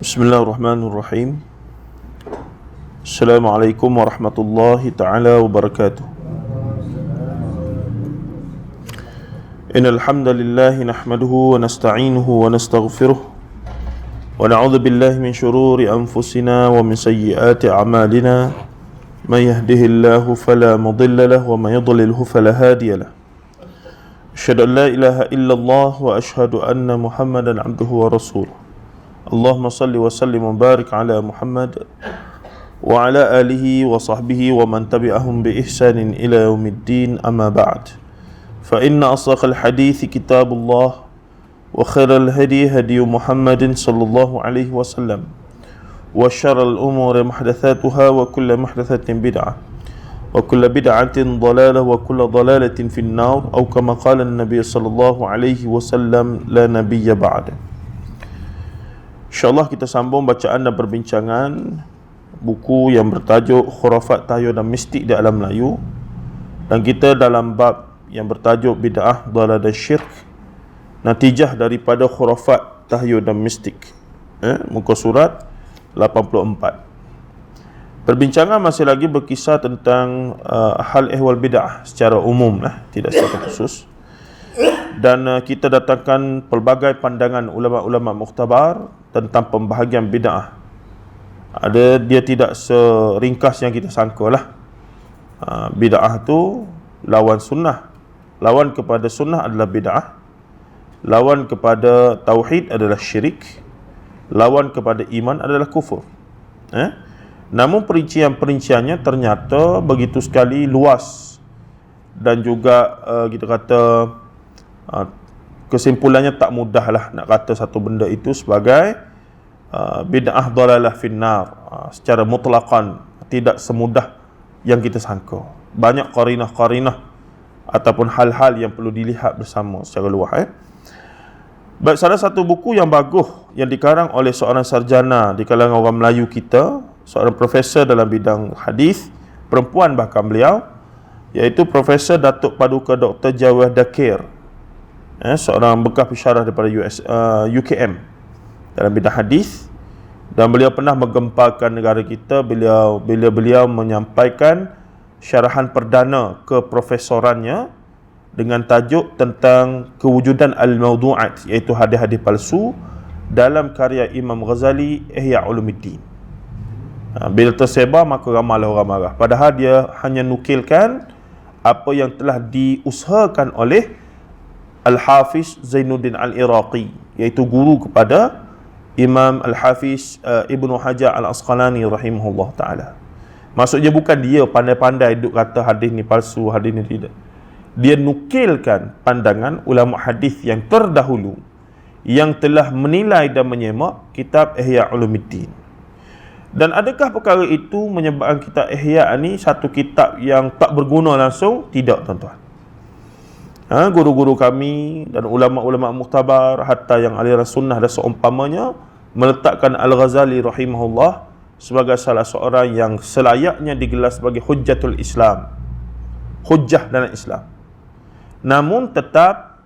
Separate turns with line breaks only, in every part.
Bismillahirrahmanirrahim. Assalamualaikum warahmatullahi ta'ala wabarakatuh. Innal hamdalillah nahmaduhu wa nasta'inuhu wa nastaghfiruh wa na'udzu billahi min shururi anfusina wa min sayyiati a'malina. May yahdihillahu fala mudilla lahu wa may yudlilhu fala hadiya lahu. Asyhadu an la ilaha illallah wa asyhadu anna Muhammadan 'abduhu wa rasuluh. Allahumma salli wa sallim wa barik ala Muhammad wa ala alihi wa sahbihi wa man tabi'ahum bi ihsanin ila yaumiddin, amma ba'd. Fa inna asdaqal hadithi kitabullah wa khairal hadi hadi Muhammadin sallallahu alaihi wasallam wa syarrul umuri muhdatsatuha wa kullu muhdatsatin bid'ah wa kullu bid'atin dhalalah wa kullu dhalalatin fin nar, atau kama qala an-nabiy sallallahu alaihi wasallam, la nabiyya ba'da. InsyaAllah kita sambung bacaan dan perbincangan buku yang bertajuk Khurafat, Tahyul dan Mistik di Alam Melayu, dan kita dalam bab yang bertajuk Bid'ah, Dhalal dan Syirk, natijah daripada Khurafat, Tahyul dan Mistik, muka surat 84. Perbincangan masih lagi berkisar tentang hal ehwal bid'ah secara umum, tidak secara khusus. Dan kita datangkan pelbagai pandangan ulama-ulama mukhtabar tentang pembahagian bid'ah. Dia tidak seringkas yang kita sangka lah. Bid'ah tu lawan sunnah. Lawan kepada sunnah adalah bid'ah. Lawan kepada tauhid adalah syirik. Lawan kepada iman adalah kufur. Namun perincian-perinciannya ternyata begitu sekali luas. Dan juga kita kata kesimpulannya tak mudah lah nak kata satu benda itu sebagai bid'ah dhalalah finnar secara mutlaqan, tidak semudah yang kita sangka. Banyak qarinah-qarinah ataupun hal-hal yang perlu dilihat bersama secara luas. Baik, salah satu buku yang bagus yang dikarang oleh seorang sarjana di kalangan orang Melayu kita, seorang profesor dalam bidang hadis, perempuan bahkan beliau, iaitu Profesor Datuk Paduka Dr. Jawad Dakir, seorang bekas pensyarah daripada UKM dalam bidang hadis, dan beliau pernah menggemparkan negara kita bila beliau menyampaikan syarahan perdana ke profesorannya dengan tajuk tentang kewujudan al-mawdu'at, iaitu hadis-hadis palsu, dalam karya Imam Ghazali, Ihya Ulumuddin. Bila tersebar maka ramailah orang marah, padahal dia hanya nukilkan apa yang telah diusahakan oleh Al-Hafiz Zainuddin Al-Iraqi, iaitu guru kepada Imam Al-Hafiz Ibnu Hajar Al-Asqalani rahimahullah ta'ala. Maksudnya bukan dia pandai-pandai duk kata hadis ni palsu, hadis ni tidak. Dia nukilkan pandangan ulama hadis yang terdahulu yang telah menilai dan menyemak kitab Ihya Ulumuddin. Dan adakah perkara itu menyebabkan kitab Ihya ni satu kitab yang tak berguna langsung? Tidak, tuan-tuan. Guru-guru kami dan ulama-ulama mukhtabar, hatta yang aliran sunnah dan seumpamanya, meletakkan Al-Ghazali rahimahullah sebagai salah seorang yang selayaknya digelar sebagai hujjatul Islam, hujjah dalam Islam. Namun tetap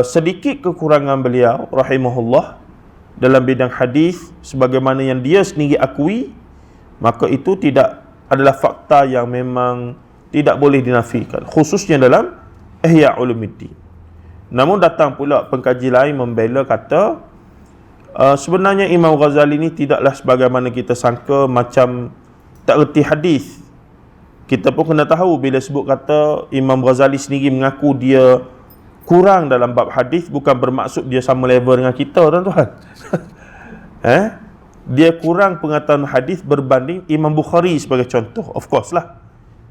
sedikit kekurangan beliau rahimahullah dalam bidang hadis sebagaimana yang dia sendiri akui, maka itu tidak adalah fakta yang memang tidak boleh dinafikan, khususnya dalam Ihya Ulumuddin. Namun datang pula pengkaji lain membela, kata sebenarnya Imam Ghazali ni tidaklah sebagaimana kita sangka macam tak erti hadis. Kita pun kena tahu bila sebut kata Imam Ghazali sendiri mengaku dia kurang dalam bab hadis, bukan bermaksud dia sama level dengan kita, tuan-tuan. Dia kurang pengetahuan hadis berbanding Imam Bukhari sebagai contoh. Of course lah,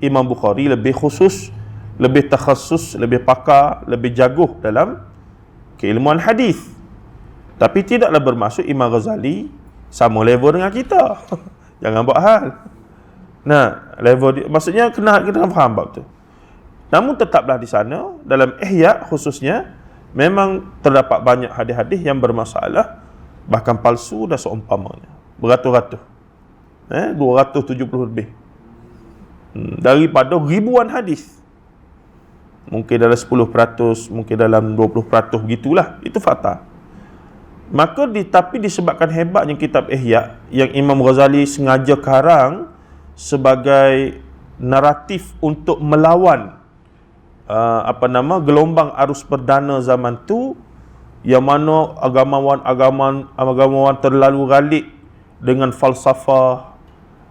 Imam Bukhari lebih khusus, lebih takhasus, lebih pakar, lebih jaguh dalam keilmuan hadis. Tapi tidaklah bermaksud Imam Ghazali sama level dengan kita. Jangan buat hal. Level dia, maksudnya kena faham bab tu. Namun tetaplah di sana dalam Ihya khususnya memang terdapat banyak hadis-hadis yang bermasalah, bahkan palsu dan seumpamanya. Beratus-ratus. 270 lebih. Daripada ribuan hadis. Mungkin dalam 10%, mungkin dalam 20%, begitulah. Itu fakta. Tapi disebabkan hebatnya kitab Ihya yang Imam Ghazali sengaja karang sebagai naratif untuk melawan gelombang arus perdana zaman tu, yang mana agamawan terlalu galik dengan falsafah,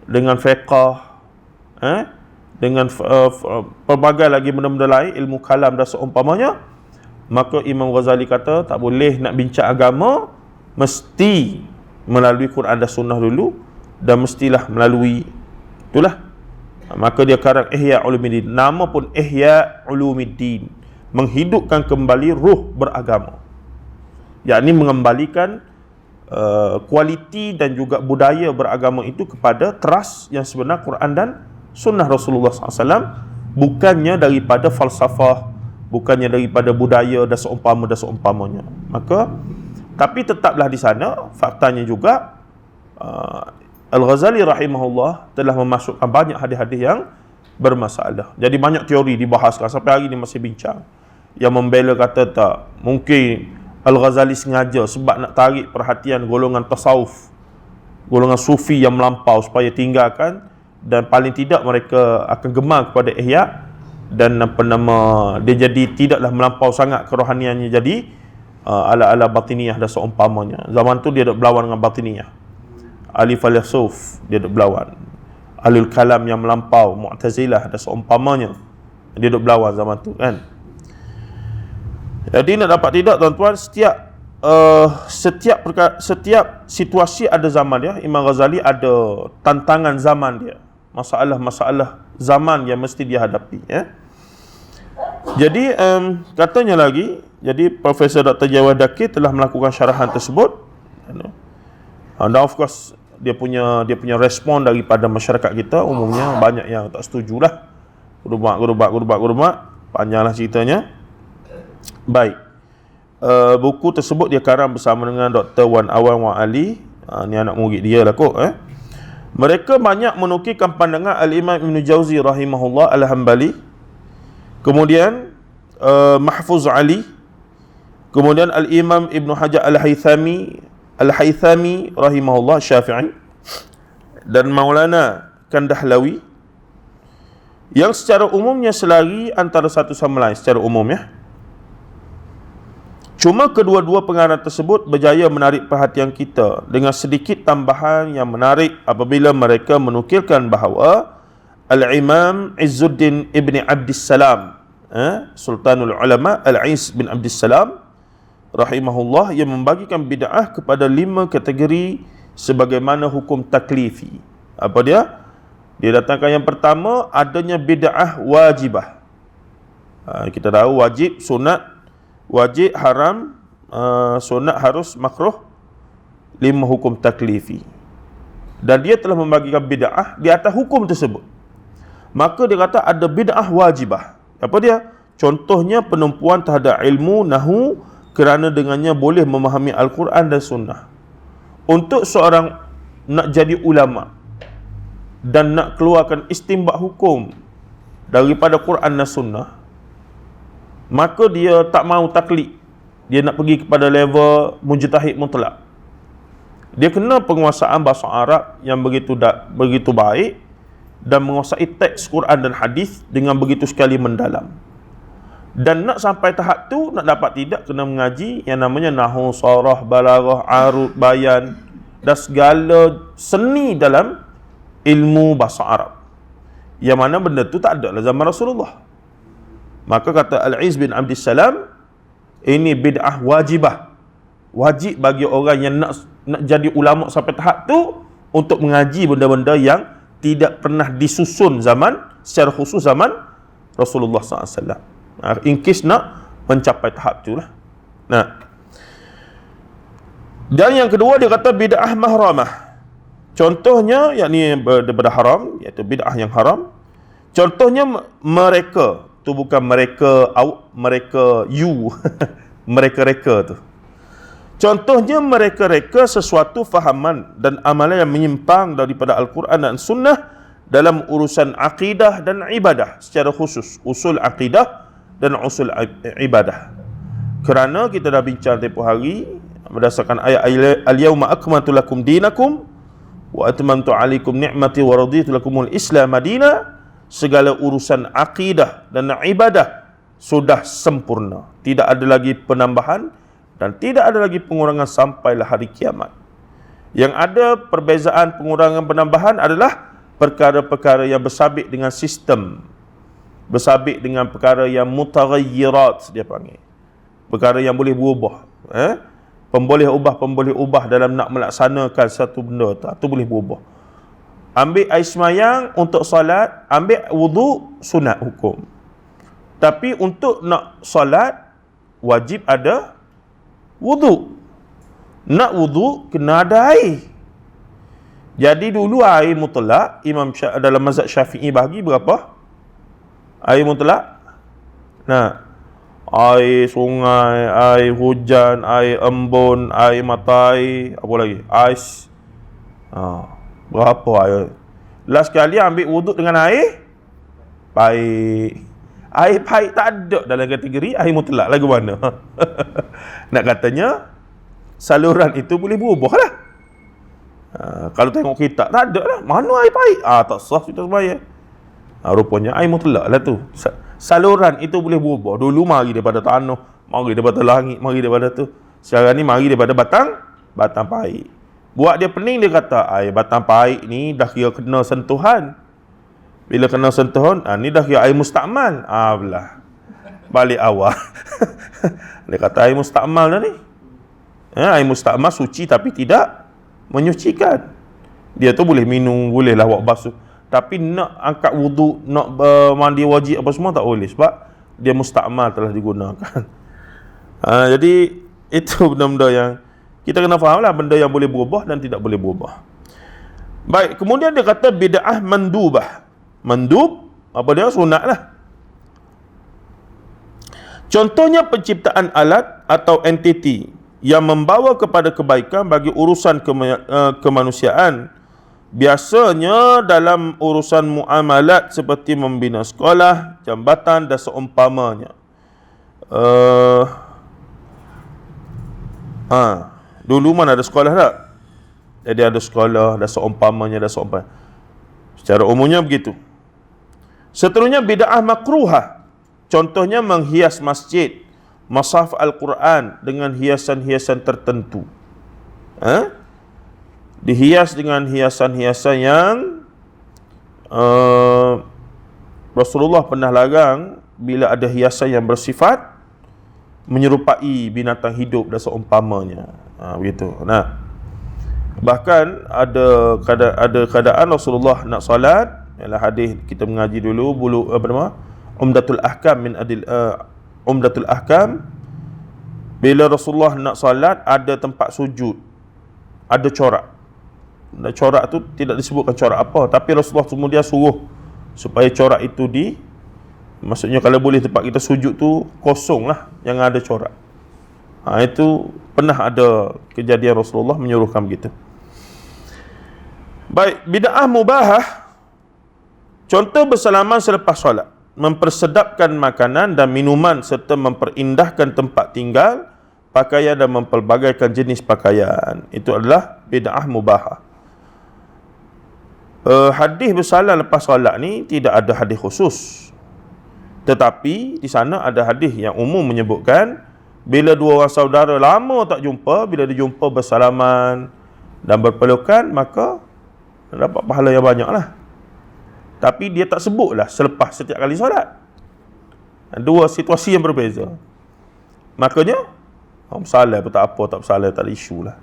dengan fiqh, dengan pelbagai lagi benda-benda lain, ilmu kalam dan seumpamanya. Maka Imam Ghazali kata tak boleh nak bincang agama, mesti melalui Quran dan Sunnah dulu, dan mestilah melalui itulah. Maka dia karang Ihya Ulumuddin. Nama pun Ihya Ulumuddin, menghidupkan kembali ruh beragama, yakni mengembalikan kualiti dan juga budaya beragama itu kepada teras yang sebenar Quran dan Sunnah Rasulullah SAW, bukannya daripada falsafah, bukannya daripada budaya dan seumpamanya. Maka tapi tetaplah di sana faktanya juga Al-Ghazali rahimahullah telah memasukkan banyak hadis-hadis yang bermasalah. Jadi banyak teori dibahaskan, sampai hari ini masih bincang. Yang membela kata tak mungkin Al-Ghazali sengaja sebab nak tarik perhatian golongan tasawuf, golongan sufi yang melampau supaya tinggalkan, dan paling tidak mereka akan gemar kepada Ihya, dan dia jadi tidaklah melampau sangat kerohaniannya, jadi ala-ala batiniyah dan seumpamanya. Zaman tu dia dok berlawan dengan batiniyah, ahli falsafah dia dok berlawan, ahlul kalam yang melampau, Mu'tazilah dan seumpamanya, dia dok berlawan zaman tu kan. Jadi nak dapat tidak tuan-tuan, setiap situasi ada zaman dia. Imam Ghazali ada tantangan zaman dia, masalah-masalah zaman yang mesti dia hadapi, ya. Jadi katanya lagi, jadi Profesor Dr. Jawad Dakir telah melakukan syarahan tersebut, and of course dia punya respon daripada masyarakat kita umumnya banyak yang tak setujulah, gerubak, panjanglah ceritanya. Baik, buku tersebut dia karang bersama dengan Dr. Wan Awan Wan Ali, ni anak murid dia lah kot. Mereka banyak menukilkan pandangan Al-Imam Ibn Jauzi rahimahullah Al-Hambali, kemudian Mahfuz Ali, kemudian Al-Imam Ibn Hajar Al-Haythami rahimahullah Syafi'i, dan Maulana Kandahlawi, yang secara umumnya selari antara satu sama lain secara umum, ya. Cuma kedua-dua pengarang tersebut berjaya menarik perhatian kita dengan sedikit tambahan yang menarik apabila mereka menukilkan bahawa Al-Imam Izzuddin Ibn Abdissalam, Sultanul Ulama Al-Iz bin Abdissalam rahimahullah, yang membagikan bid'ah kepada 5 kategori sebagaimana hukum taklifi. Apa dia? Dia datangkan yang pertama, adanya bid'ah wajibah. Kita tahu wajib, sunat, wajib, haram, sunat, harus, makruh, 5 hukum taklifi. Dan dia telah membagikan bid'ah di atas hukum tersebut. Maka dia kata ada bid'ah wajibah. Apa dia? Contohnya penumpuan terhadap ilmu nahu kerana dengannya boleh memahami Al-Quran dan Sunnah. Untuk seorang nak jadi ulama dan nak keluarkan istinbat hukum daripada Quran dan Sunnah, maka dia tak mahu taklid, dia nak pergi kepada level mujtahid mutlak. Dia kena penguasaan bahasa Arab yang begitu baik, dan menguasai teks Quran dan hadis dengan begitu sekali mendalam. Dan nak sampai tahap tu, nak dapat tidak, kena mengaji yang namanya nahwu, sarah, balaghah, arud, bayan, dan segala seni dalam ilmu bahasa Arab, yang mana benda tu tak ada dalam zaman Rasulullah. Maka kata Al-Iz bin Abdissalam, ini bid'ah wajibah. Wajib bagi orang yang nak jadi ulama sampai tahap tu untuk mengaji benda-benda yang tidak pernah disusun secara khusus zaman Rasulullah SAW. In case nak mencapai tahap tu lah. Nah, dan yang kedua dia kata bid'ah mahramah. Contohnya, yakni daripada haram, iaitu bid'ah yang haram. Contohnya mereka, tu bukan mereka you mereka-reka tu. Contohnya mereka-reka sesuatu fahaman dan amalan yang menyimpang daripada Al-Quran dan Sunnah dalam urusan akidah dan ibadah, secara khusus usul akidah dan usul ibadah. Kerana kita dah bincang tempoh hari, berdasarkan ayat al-yauma akmaltu lakum dinakum wa atmamtu alaikum ni'mati wa raditu lakumul Islam madina, segala urusan akidah dan ibadah sudah sempurna, tidak ada lagi penambahan dan tidak ada lagi pengurangan sampailah hari kiamat. Yang ada perbezaan pengurangan penambahan adalah perkara-perkara yang bersabit dengan sistem, bersabit dengan perkara yang mutaghayyirat, dia panggil, perkara yang boleh berubah, pemboleh ubah dalam nak melaksanakan satu benda tu boleh berubah. Ambil air semayang untuk solat, ambil wudu sunat hukum, tapi untuk nak solat wajib ada wudu. Nak wudu kena ada air. Jadi dulu air mutlak, dalam mazhab Syafi'i bagi berapa? Air mutlak. Nah, air sungai, air hujan, air embun, air mata air, apa lagi? Ais. Berapa air? Last kali ambil wuduk dengan air pahit. Air pahit tak ada dalam kategori air mutlak. Lagu mana? Nak katanya saluran itu boleh berubah lah. Kalau tengok kitab tak ada lah. Mana air pahit? Tak sah kita sembahyang. Rupanya air mutlak lah tu. Saluran itu boleh berubah. Dulu mari daripada tanah, mari daripada langit, mari daripada tu. Sekarang ni mari daripada batang pahit. Buat dia pening, dia kata air batang pahit ni dah kira kena sentuhan. Bila kena sentuhan, ni dah kira air mustakmal. Belah. Balik awal. Dia kata air mustakmal dah ni. Air mustakmal suci tapi tidak menyucikan. Dia tu boleh minum, boleh lah buat basuh. Tapi nak angkat wuduk, nak mandi wajib apa semua tak boleh, sebab dia mustakmal telah digunakan. Jadi itu benda-benda yang kita kena faham lah, benda yang boleh berubah dan tidak boleh berubah. Baik, kemudian dia kata bid'ah mandubah. Mandub, apa dia? Sunat lah. Contohnya penciptaan alat atau entiti yang membawa kepada kebaikan bagi urusan kemanusiaan, biasanya dalam urusan muamalat seperti membina sekolah, jambatan dan seumpamanya. Dulu mana ada sekolah tak? Jadi ada sekolah dan seumpamanya. Secara umumnya begitu. Seterusnya bid'ah makruhah. Contohnya menghias masjid, mushaf Al-Quran dengan hiasan-hiasan tertentu. Dihias dengan hiasan-hiasan yang Rasulullah pernah larang bila ada hiasan yang bersifat menyerupai binatang hidup dan seumpamanya. Begitu. Nah, bahkan ada keadaan Rasulullah nak salat, ialah hadis kita mengaji dulu Umdatul Ahkam Umdatul Ahkam. Bila Rasulullah nak salat, ada tempat sujud, ada corak. Dan corak tu tidak disebutkan corak apa, tapi Rasulullah kemudian suruh supaya corak itu maksudnya kalau boleh tempat kita sujud tu kosong lah, jangan ada corak. Itu pernah ada kejadian Rasulullah menyuruhkan begitu. Baik, bid'ah mubahah. Contoh bersalaman selepas solat, mempersedapkan makanan dan minuman serta memperindahkan tempat tinggal, pakaian dan mempelbagaikan jenis pakaian. Itu adalah bid'ah mubahah. Hadis bersalam lepas solat ni tidak ada hadis khusus. Tetapi di sana ada hadis yang umum menyebutkan bila dua orang saudara lama tak jumpa, bila dijumpa bersalaman dan berpelukan, maka dapat pahala yang banyak lah. Tapi dia tak sebutlah selepas setiap kali solat. Dua situasi yang berbeza. Makanya bersalam pun tak apa, tak bersalam tak ada isu lah.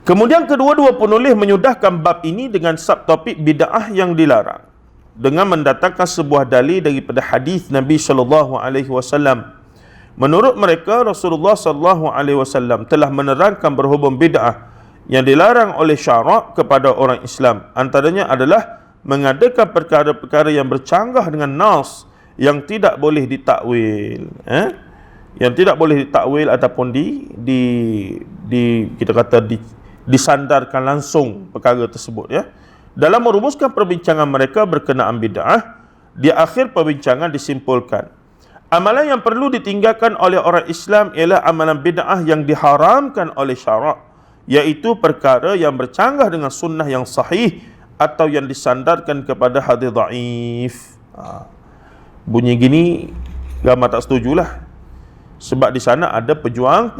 Kemudian kedua-dua penulis menyudahkan bab ini dengan subtopik bid'ah yang dilarang dengan mendatangkan sebuah dalil daripada hadis Nabi sallallahu alaihi wasallam. Menurut mereka, Rasulullah sallallahu alaihi wasallam telah menerangkan berhubung bid'ah yang dilarang oleh syarak kepada orang Islam. Antaranya adalah mengadakan perkara-perkara yang bercanggah dengan nas yang tidak boleh ditakwil, yang tidak boleh ditakwil ataupun kita kata disandarkan langsung perkara tersebut, ya. Dalam merumuskan perbincangan mereka berkenaan bid'ah, di akhir perbincangan disimpulkan, Amalan yang perlu ditinggalkan oleh orang Islam ialah amalan bid'ah yang diharamkan oleh syarak, iaitu perkara yang bercanggah dengan sunnah yang sahih atau yang disandarkan kepada hadis dhaif. Bunyi gini, gambar tak setujulah. Sebab di sana ada pejuang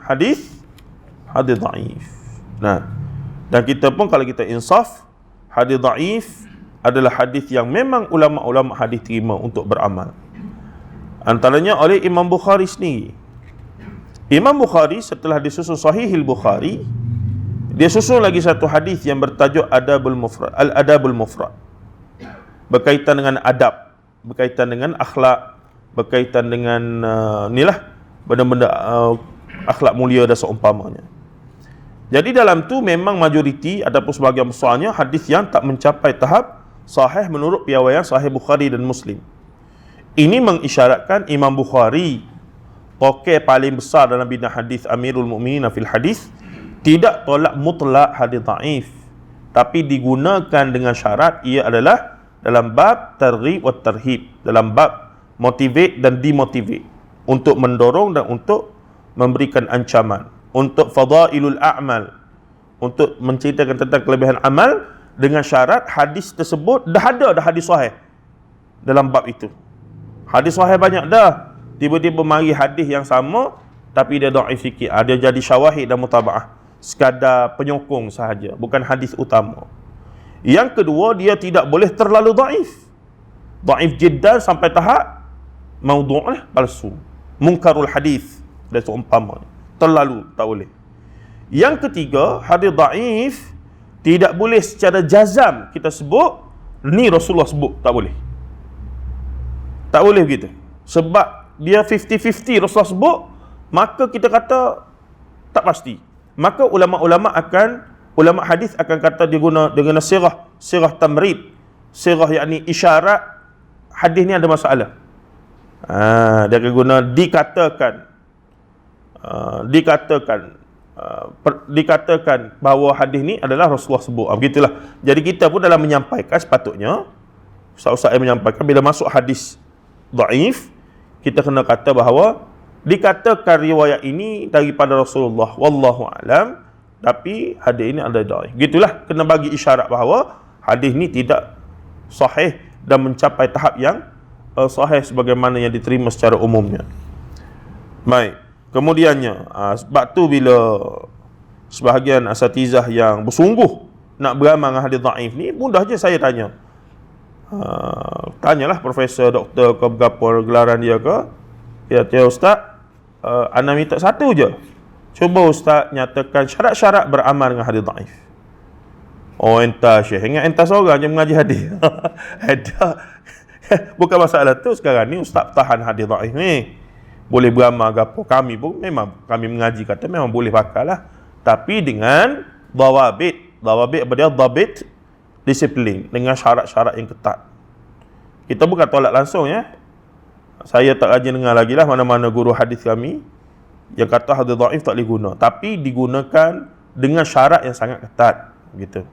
hadis dhaif. Nah, dan kita pun kalau kita insaf, hadis dhaif adalah hadis yang memang ulama-ulama hadis terima untuk beramal. Antaranya oleh Imam Bukhari sendiri. Imam Bukhari setelah disusun Sahihil Bukhari, dia susun lagi satu hadis yang bertajuk Adabul Mufrad, Al-Adabul Mufrad. Berkaitan dengan adab, berkaitan dengan akhlak, berkaitan dengan benda-benda akhlak mulia dan seumpamanya. Jadi dalam tu memang majoriti ataupun sebahagian besarnya hadis yang tak mencapai tahap sahih menurut piawaian Sahih Bukhari dan Muslim. Ini mengisyaratkan Imam Bukhari, tokoh paling besar dalam bidang hadis, Amirul Mukminin fil hadis, tidak tolak mutlak hadis dhaif, tapi digunakan dengan syarat ia adalah dalam bab targhib wa tarhib, dalam bab motivate dan demotivate, untuk mendorong dan untuk memberikan ancaman, untuk fadailul a'mal, untuk menceritakan tentang kelebihan amal, dengan syarat hadis tersebut dah ada hadis sahih dalam bab itu. Hadis sahih banyak dah, tiba-tiba mari hadis yang sama tapi dia dhaif sikit. Dia jadi syawahid dan mutabaah, sekadar penyokong sahaja, bukan hadis utama. Yang kedua, dia tidak boleh terlalu dhaif jiddan sampai tahap maudhu', palsu, munkarul hadis dan seumpamanya. Terlalu tak boleh. Yang ketiga, hadis dhaif tidak boleh secara jazam kita sebut ni Rasulullah sebut, tak boleh. Tak boleh begitu. Sebab dia 50-50 Rasulullah sebut, maka kita kata tak pasti. Maka ulama hadis akan kata dia guna dengan sirah tamrid, sirah yakni isyarat hadis ni ada masalah. Dia akan guna dikatakan bahawa hadis ni adalah Rasulullah sebut. Begitulah. Jadi kita pun dalam menyampaikan sepatutnya, ustaz-ustaz yang menyampaikan, bila masuk hadis dhaif, kita kena kata bahawa dikatakan riwayat ini daripada Rasulullah, wallahu alam, tapi hadis ini ada dhaif. Gitulah, kena bagi isyarat bahawa hadis ni tidak sahih dan mencapai tahap yang sahih sebagaimana yang diterima secara umumnya. Baik, kemudiannya sebab tu bila sebahagian asatizah yang bersungguh nak beramal dengan hadis dhaif ni, mudah je saya tanya. Tanyalah profesor, doktor ke berapa gelaran dia ke, dia kata, ustaz, ana minta satu je, cuba ustaz nyatakan syarat-syarat beramal dengan hadis dhaif. Oh, entah syekh, ingat entah seorang je mengaji hadis. Bukan masalah tu, sekarang ni ustaz tahan hadis dhaif ni, boleh beramal ke apa. Kami pun memang, kami mengaji kata memang boleh pakai lah, tapi dengan dawabit apa dia, dhabit disiplin, dengan syarat-syarat yang ketat. Kita bukan tolak langsung ya. Saya tak rajin dengar lagi lah mana-mana guru hadis kami yang kata hadis dhaif tak boleh guna, tapi digunakan dengan syarat yang sangat ketat gitu.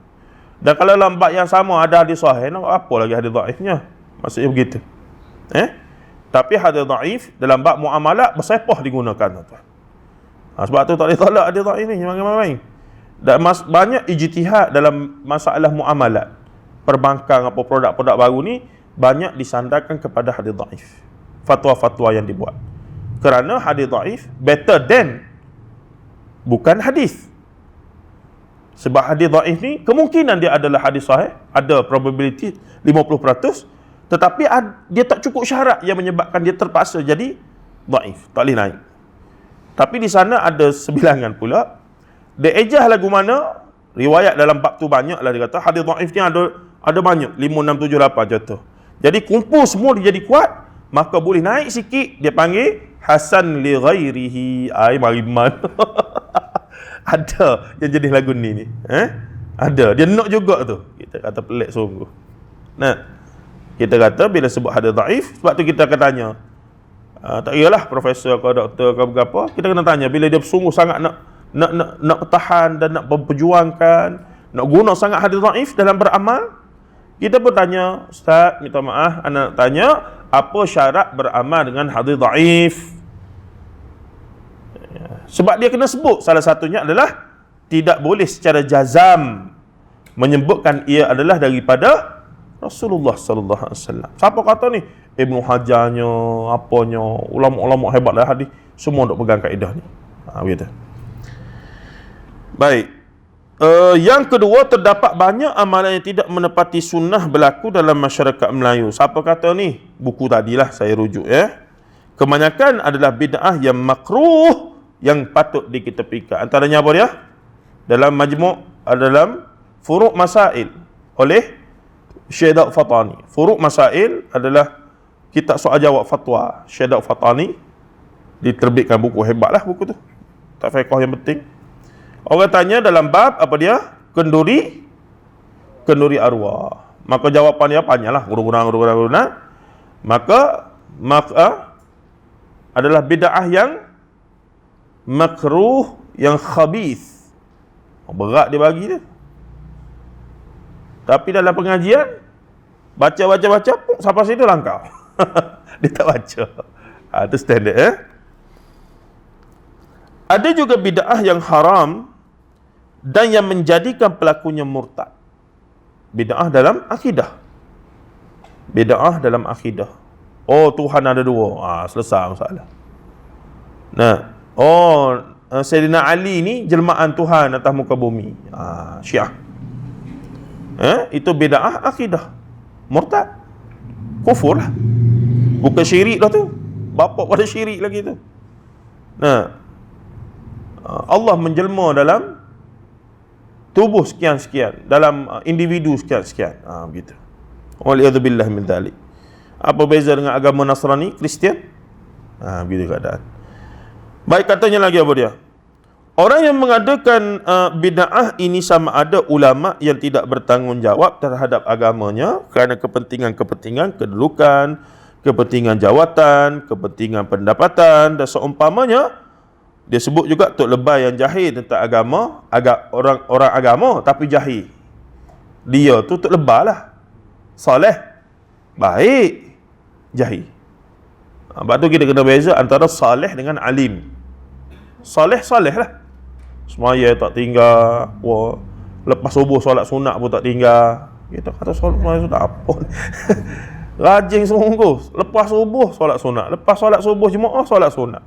Dan kalau dalam bab yang sama ada hadis sahih, nak apa lagi hadis dhaifnya? Maksudnya begitu. Tapi hadis dhaif dalam bab muamalat bersepah digunakan tuan. Sebab tu tak boleh tolak hadis dhaif ni, jangan main-main. Dan banyak ijtihad dalam masalah muamalat, perbankan apa produk-produk baru ni banyak disandarkan kepada hadis dhaif. Fatwa-fatwa yang dibuat. Kerana hadis dhaif better than bukan hadis. Sebab hadis dhaif ni kemungkinan dia adalah hadis sahih, ada probability 50%, tetapi dia tak cukup syarat yang menyebabkan dia terpaksa jadi dhaif, tak boleh naik. Tapi di sana ada sebilangan pula, dia ejah lagu mana riwayat dalam bab tu banyak lah, dia kata hadis dhaif ni ada banyak, 5, 6, 7, 8 contoh. Jadi kumpul semua dia jadi kuat, maka boleh naik sikit, dia panggil hasan li ghairihi. Mari mana ada yang jadi lagu ni ada, dia nak juga tu. Kita kata pelik sungguh. Nah, kita kata bila sebut hadis dhaif, sebab tu kita akan tanya, tak kiralah profesor ke doktor ke berapa, kita kena tanya bila dia sungguh sangat nak pertahan dan nak memperjuangkan, nak guna sangat hadis dhaif dalam beramal, Kita pun tanya, Ustaz, minta maaf, anak tanya, apa syarat beramal dengan hadis dhaif? Sebab dia kena sebut, salah satunya adalah tidak boleh secara jazam menyebutkan ia adalah daripada Rasulullah sallallahu alaihi wasallam. Siapa kata ni? Ibnu Hajarnya, apanya, ulama-ulama hebatlah hadis, semua dok pegang kaedah ni. Begitu. Baik. Yang kedua, terdapat banyak amalan yang tidak menepati sunnah berlaku dalam masyarakat Melayu. Siapa kata ni? Buku tadilah saya rujuk ya. Kebanyakan adalah bid'ah yang makruh yang patut diketepikan. Antaranya apa dia? Dalam majmu' dalam Furu' Masail oleh Syekh Daud Fatani. Furu' Masail adalah kitab soal jawab fatwa Syekh Daud Fatani. Diterbitkan buku, hebatlah buku tu. Tak fiqh yang penting. Orang tanya dalam bab apa dia? Kenduri arwah. Maka jawapan dia panjanglah, guna-guna. Maka adalah bid'ah yang makruh, yang khabith. Berat dia bagi dia. Tapi dalam pengajian baca, sampai situ langkau. Dia tak baca. Itu standard Ada juga bid'ah yang haram dan yang menjadikan pelakunya murtad. Bid'ah dalam akidah. Oh, Tuhan ada dua. Selesai masalah. Nah, Sayyidina Ali ni jelmaan Tuhan atas muka bumi. Syiah. Itu bid'ah akidah. Murtad. Kufur lah. Bukan syirik dah tu. Bapak pada syirik lagi tu. Nah, Allah menjelma dalam tubuh sekian-sekian, dalam individu sekian-sekian. Begitu. Waliyadzubillah min dzalik. Apa beza dengan agama Nasrani, Kristian? Begitu keadaan. Baik, katanya lagi apa dia? Orang yang mengadakan bid'ah ini sama ada ulama yang tidak bertanggungjawab terhadap agamanya kerana kepentingan-kepentingan kedudukan, kepentingan jawatan, kepentingan pendapatan dan seumpamanya. Dia sebut juga Tok Lebay yang jahil tentang agama, orang agama tapi jahil. Dia tu Tok Lebay lah. Soleh, baik, jahil. Sebab tu kita kena beza antara soleh dengan alim. Soleh lah. Semaya tak tinggal, lepas subuh solat sunat pun tak tinggal. Kita kata solat sunat apa? Rajin sungguh. Lepas subuh solat sunat, lepas solat subuh jemaah solat sunat.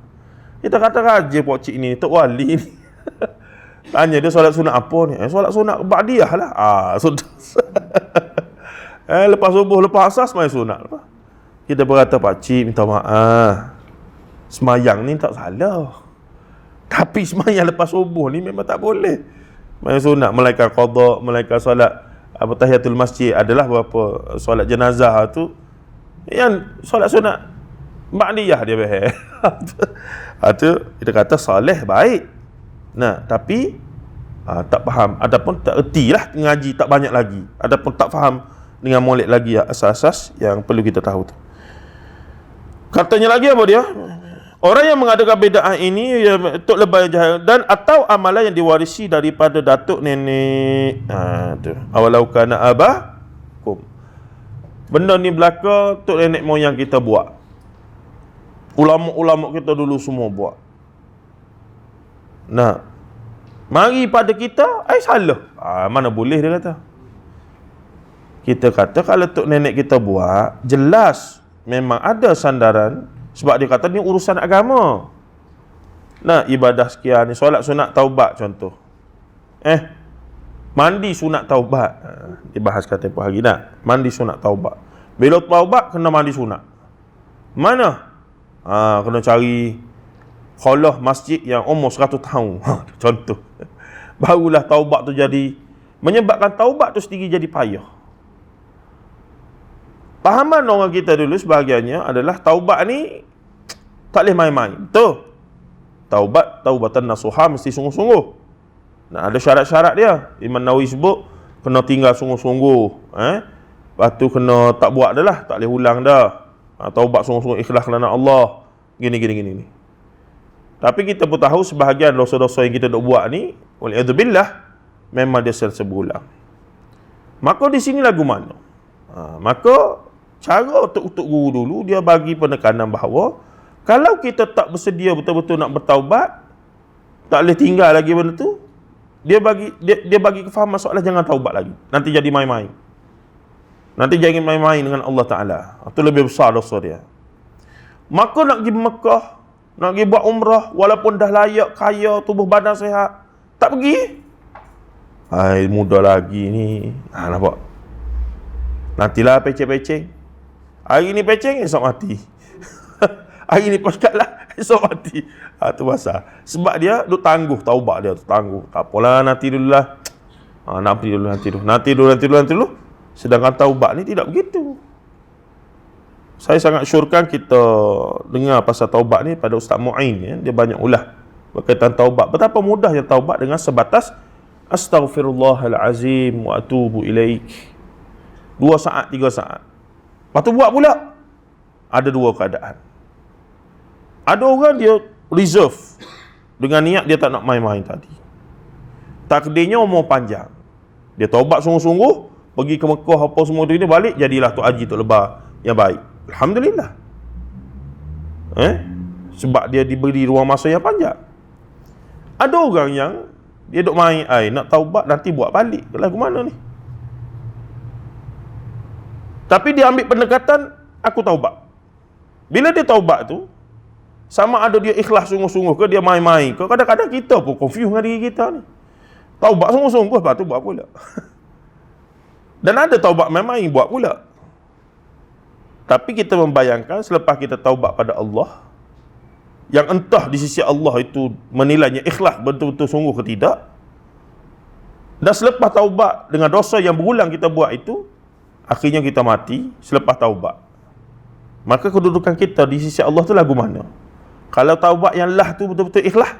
Kita kata rajin Pok Cik ni, Tok Wali ni. Tanya dia solat sunat apa ni? Solat sunat ba'diyah lah. Sudah. Lepas subuh, lepas asar sembahyang sunat. Kita berkata, Pak Cik minta maaf. Semayang ni tak salah. Tapi semayang lepas subuh ni memang tak boleh. Semayang sunat, melainkan qada, melainkan solat tahiyatul masjid adalah berapa solat jenazah tu. Yang solat sunat ba'diyah dia behel. Itu kita kata soleh baik. Nah, tapi tak faham, adapun tak ertilah ngaji tak banyak lagi. Adapun tak faham dengan molek lagi asas-asas yang perlu kita tahu tu. Katanya lagi apa dia? Orang yang mengadakan bid'ah ini Tok Lebay jahil dan atau amalan yang diwarisi daripada datuk nenek. Tu. Awalau kana abakum. Benda ni belaka tok nenek moyang kita buat. Ulama-ulama kita dulu semua buat. Nah, mari pada kita, salah. Mana boleh dia kata. Kita kata kalau tok nenek kita buat, jelas memang ada sandaran. Sebab dia kata ni urusan agama. Nah, ibadah sekian ni, solat sunat taubat contoh. Mandi sunat taubat. Dibahas kata tempoh hari nak. Mandi sunat taubat. Bila taubat, kena mandi sunat. Mana? Kena cari kholah masjid yang umur 100 tahun. Contoh. Barulah taubat tu jadi. Menyebabkan taubat tu sendiri jadi payah. Pahaman orang kita dulu sebahagiannya adalah taubat ni tak boleh main-main. Betul. Taubatan nasuha mesti sungguh-sungguh. Nah, ada syarat-syarat dia. Imam Nawawi sebut kena tinggal sungguh-sungguh. Lepas tu kena tak buat dah lah, tak boleh ulang dah. Taubat sungguh-sungguh ikhlas kerana Allah. Gini. Tapi kita pun tahu sebahagian dosa-dosa yang kita dok buat ni, waliyadzubillah, memang dia selalu berulang. Maka di sini lagu mana? Maka cara untuk guru dulu dia bagi penekanan bahawa kalau kita tak bersedia betul-betul nak bertaubat, tak boleh tinggal lagi benda tu, dia bagi kefahaman soalan jangan taubat lagi. Nanti jadi main-main. Nanti jangan main-main dengan Allah Ta'ala. Itu lebih besar dosa dia. Maka nak pergi Mekah, nak pergi buat umrah, walaupun dah layak, kaya, tubuh badan sihat, tak pergi. Hai, muda lagi ni. Nampak? Nantilah peceng-peceng. Hari ni peceng, esok mati. Hari ni pas lah, esok mati. Tu pasal. Sebab dia duk tangguh taubat dia, tangguh. Tak apalah, nanti dululah. Nanti dulu. Sedangkan taubat ni tidak begitu. Saya sangat syurkan kita dengar pasal taubat ni pada Ustaz Mu'in, ya. Dia banyak ulah berkaitan taubat. Betapa mudahnya taubat dengan sebatas Astaghfirullahalazim wa atubu ilaik. 2 saat, 3 saat. Lepas tu buat pula. Ada 2 keadaan. Ada orang dia reserve dengan niat dia tak nak main-main tadi. Takdirnya umur panjang. Dia taubat sungguh-sungguh, pergi ke Mekah apa semua tu, ini balik jadilah tu haji tu lebar yang baik. Alhamdulillah. Sebab dia diberi ruang masa yang panjang. Ada orang yang dia duk main, nak taubat nanti buat balik. Lagu mana ni? Tapi dia ambil pendekatan aku taubat. Bila dia taubat tu, sama ada dia ikhlas sungguh-sungguh ke dia main-main ke, kadang-kadang kita pun confuse dengan diri kita ni. Taubat sungguh-sungguh, lepas tu buat pula. Dan ada taubat main-main buat pula. Tapi kita membayangkan selepas kita taubat pada Allah, yang entah di sisi Allah itu menilainya ikhlas betul-betul sungguh ke tidak, dan selepas taubat dengan dosa yang berulang kita buat itu, akhirnya kita mati selepas taubat, maka kedudukan kita di sisi Allah tu lagu mana? Kalau taubat yang lah tu betul-betul ikhlas,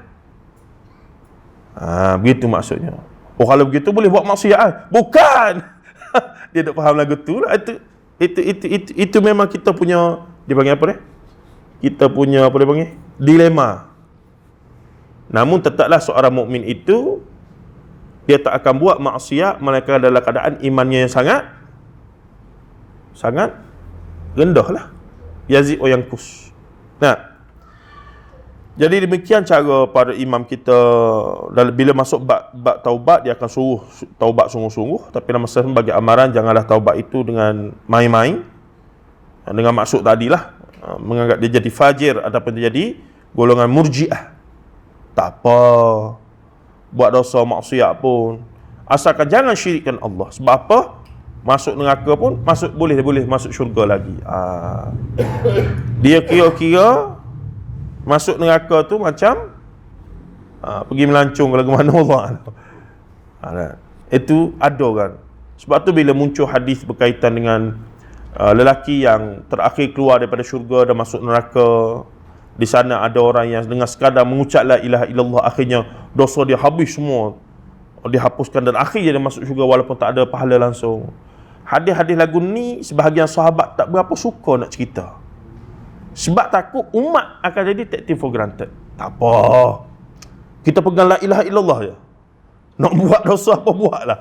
begitu maksudnya. Oh, kalau begitu boleh buat maksiat? Bukan. Dia tak faham lagu tu lah. Itu memang kita punya, dia panggil apa dia? Kita punya apa dia panggil? Dilema. Namun tetaplah seorang mukmin itu dia tak akan buat maksiat melainkan dalam keadaan imannya yang sangat rendah lah. Yazid wa yankus. Jadi demikian cara para imam kita bila masuk bab taubat, dia akan suruh taubat sungguh-sungguh. Tapi dalam masa bagi amaran, janganlah taubat itu dengan main-main, dengan maksud tadilah menganggap dia jadi fajir ataupun dia jadi golongan murji'ah. Tak apa, buat dosa maksiat pun, asalkan jangan syirikkan Allah. Sebab apa? Masuk neraka pun boleh masuk syurga lagi. Dia kira-kira masuk neraka tu macam pergi melancong ke lagu mana Allah. Itu ada kan. Sebab tu bila muncul hadis berkaitan dengan lelaki yang terakhir keluar daripada syurga dan masuk neraka, di sana ada orang yang dengan sekadar mengucap la ilaha illallah, akhirnya dosa dia habis semua, dihapuskan, dan akhirnya dia masuk syurga walaupun tak ada pahala langsung. Hadis-hadis lagu ni sebahagian sahabat tak berapa suka nak cerita. Sebab takut umat akan jadi taken for granted. Tak apa, kita pegang la ilaha illallah je. Nak buat dosa apa buatlah.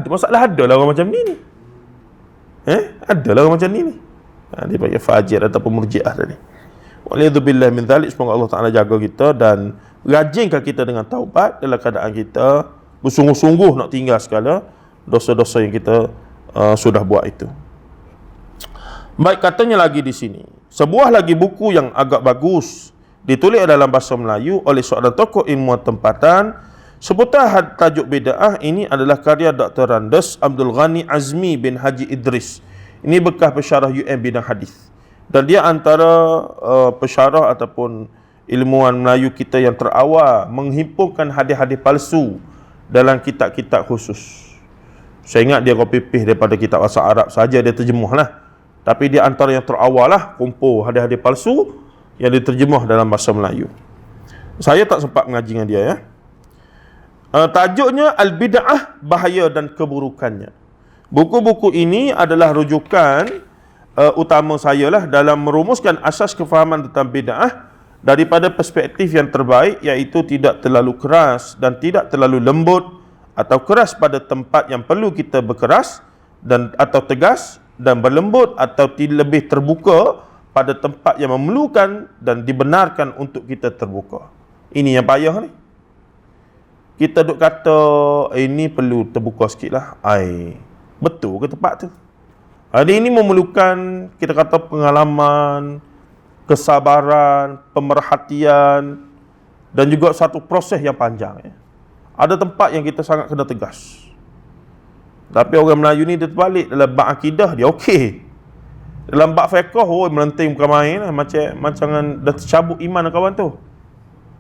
Masalah ada lah orang macam ni. Ada lah orang macam ni. Dia panggil fajir ataupun murji'ah tadi. Waliyadzubillah min dzalik. Semoga Allah Ta'ala jaga kita dan rajinkan kita dengan taubat dalam keadaan kita bersungguh-sungguh nak tinggal segala dosa-dosa yang kita sudah buat itu. Baik, katanya lagi di sini, sebuah lagi buku yang agak bagus ditulis dalam bahasa Melayu oleh seorang tokoh ilmuwan tempatan seputar tajuk bid'ah ini adalah karya Dr. Randes Abdul Ghani Azmi bin Haji Idris. Ini bekas pensyarah UM bidang hadis. Dan dia antara pensyarah ataupun ilmuwan Melayu kita yang terawal menghimpunkan hadis-hadis palsu dalam kitab-kitab khusus. Saya ingat dia copy-paste daripada kitab bahasa Arab saja dia terjemuh lah. Tapi dia antara yang terawal lah kumpul hadis-hadis palsu yang diterjemah dalam bahasa Melayu. Saya tak sempat mengaji dengan dia ya. Tajuknya Al-Bid'ah, Bahaya dan Keburukannya. Buku-buku ini adalah rujukan utama saya lah dalam merumuskan asas kefahaman tentang bid'ah daripada perspektif yang terbaik, iaitu tidak terlalu keras dan tidak terlalu lembut, atau keras pada tempat yang perlu kita berkeras dan atau tegas, dan berlembut atau lebih terbuka pada tempat yang memerlukan dan dibenarkan untuk kita terbuka. Ini yang payah ni. Kita duk kata ini perlu terbuka sikit lah. Betul ke tempat tu? Ini memerlukan, kita kata, pengalaman, kesabaran, pemerhatian, dan juga satu proses yang panjang. Ada tempat yang kita sangat kena tegas. Tapi orang Melayu ni dia terbalik. Dalam bab akidah dia okey. Dalam bab fiqh, melenting bukan main lah. Macam dah tercabut iman kawan tu.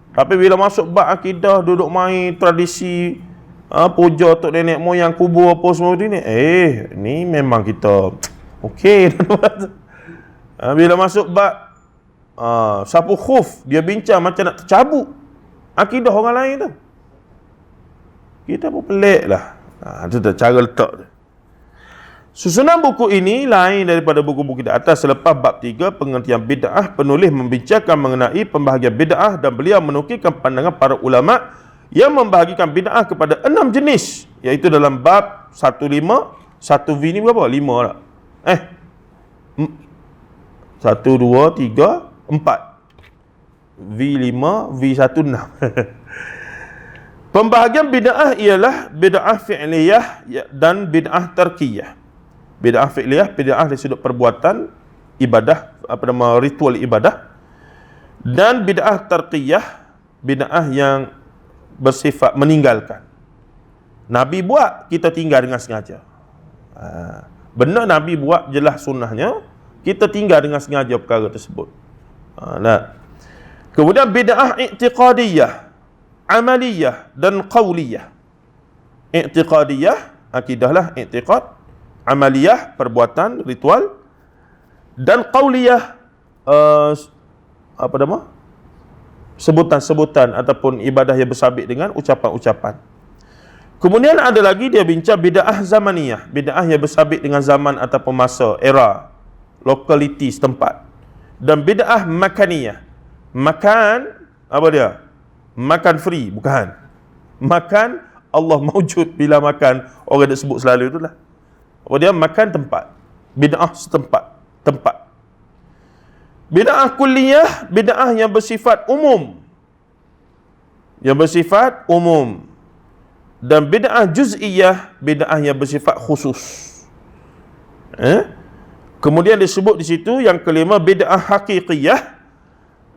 Tapi bila masuk bab akidah, duduk main tradisi, puja tok nenek moyang, kubur apa semua ni, ni memang kita okey. Bila masuk bab sapu khuf, dia bincang macam nak tercabut akidah orang lain tu. Kita pun pelik lah. Itu dah cara letak tu. Susunan buku ini lain daripada buku-buku di atas. Selepas bab 3, pengertian bid'ah, penulis membincangkan mengenai pembahagian bid'ah dan beliau menukilkan pandangan para ulama yang membahagikan bid'ah kepada 6 jenis, iaitu dalam bab 15, 1V ni berapa? 5 lah. 1, 2, 3, 4. V5, V1, 6. Pembahagian bid'ah ialah bid'ah fi'liyah dan bid'ah tarkiyah. Bid'ah fi'liyah, bid'ah dari sudut perbuatan, ibadah, ritual ibadah. Dan bid'ah tarkiyah, bid'ah yang bersifat meninggalkan. Nabi buat, kita tinggal dengan sengaja. Benda Nabi buat jelas sunnahnya, kita tinggal dengan sengaja perkara tersebut. Kemudian bid'ah i'tiqadiyah, amaliyah dan qawliyah. I'tiqadiyah, akidah lah, i'tiqad. Amaliyah, perbuatan, ritual. Dan qawliyah, sebutan-sebutan ataupun ibadah yang bersabit dengan ucapan-ucapan. Kemudian ada lagi dia bincang bid'ah zamaniyah, bid'ah yang bersabit dengan zaman ataupun masa, era, lokaliti setempat. Dan bid'ah makaniyah. Makan, apa dia? Makan free, bukan. Makan, Allah mawjud bila makan, orang dia sebut selalu itulah. Apa dia? Makan tempat. Bid'ah setempat, tempat. Bid'ah kulliyah, bid'ah yang bersifat umum. Yang bersifat umum. Dan bid'ah juz'iyah, bid'ah yang bersifat khusus. Kemudian disebut di situ yang kelima bid'ah haqiqiyah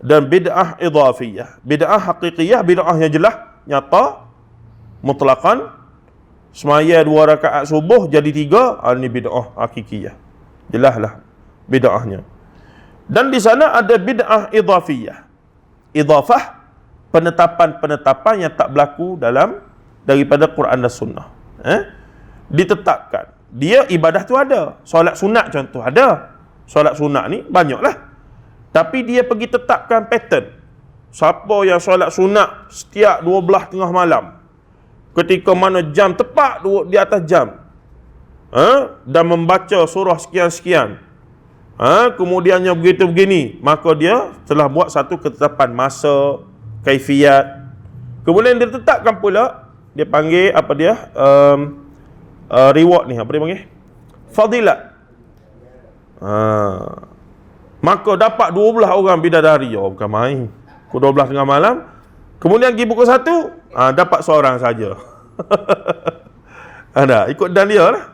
dan bid'ah idhafiyah. Bid'ah haqiqiyah, bid'ah yang jelas, nyata, mutlaqan. Semaya 2 rakaat subuh jadi 3, ini bid'ah haqiqiyah. Jelaslah bid'ahnya. Dan di sana ada bid'ah idhafiyah. Idhafah, penetapan-penetapan yang tak berlaku daripada Quran dan Sunnah. Ditetapkan. Dia ibadah tu ada. Solat sunat contoh ada. Solat sunat ni banyaklah. Tapi dia pergi tetapkan pattern. Siapa yang solat sunat setiap 12 tengah malam, ketika mana jam tepat di atas jam, dan membaca surah sekian-sekian, kemudiannya begitu begini, maka dia telah buat satu ketetapan masa, kaifiat. Kemudian dia tetapkan pula, dia panggil apa dia, reward ni, apa dia panggil, fadilat. Maka dapat 12 orang bidadari. Bukan main. Pukul 12 tengah malam, kemudian pergi pukul 1, dapat seorang saja. Ada, ikut dan dia lah.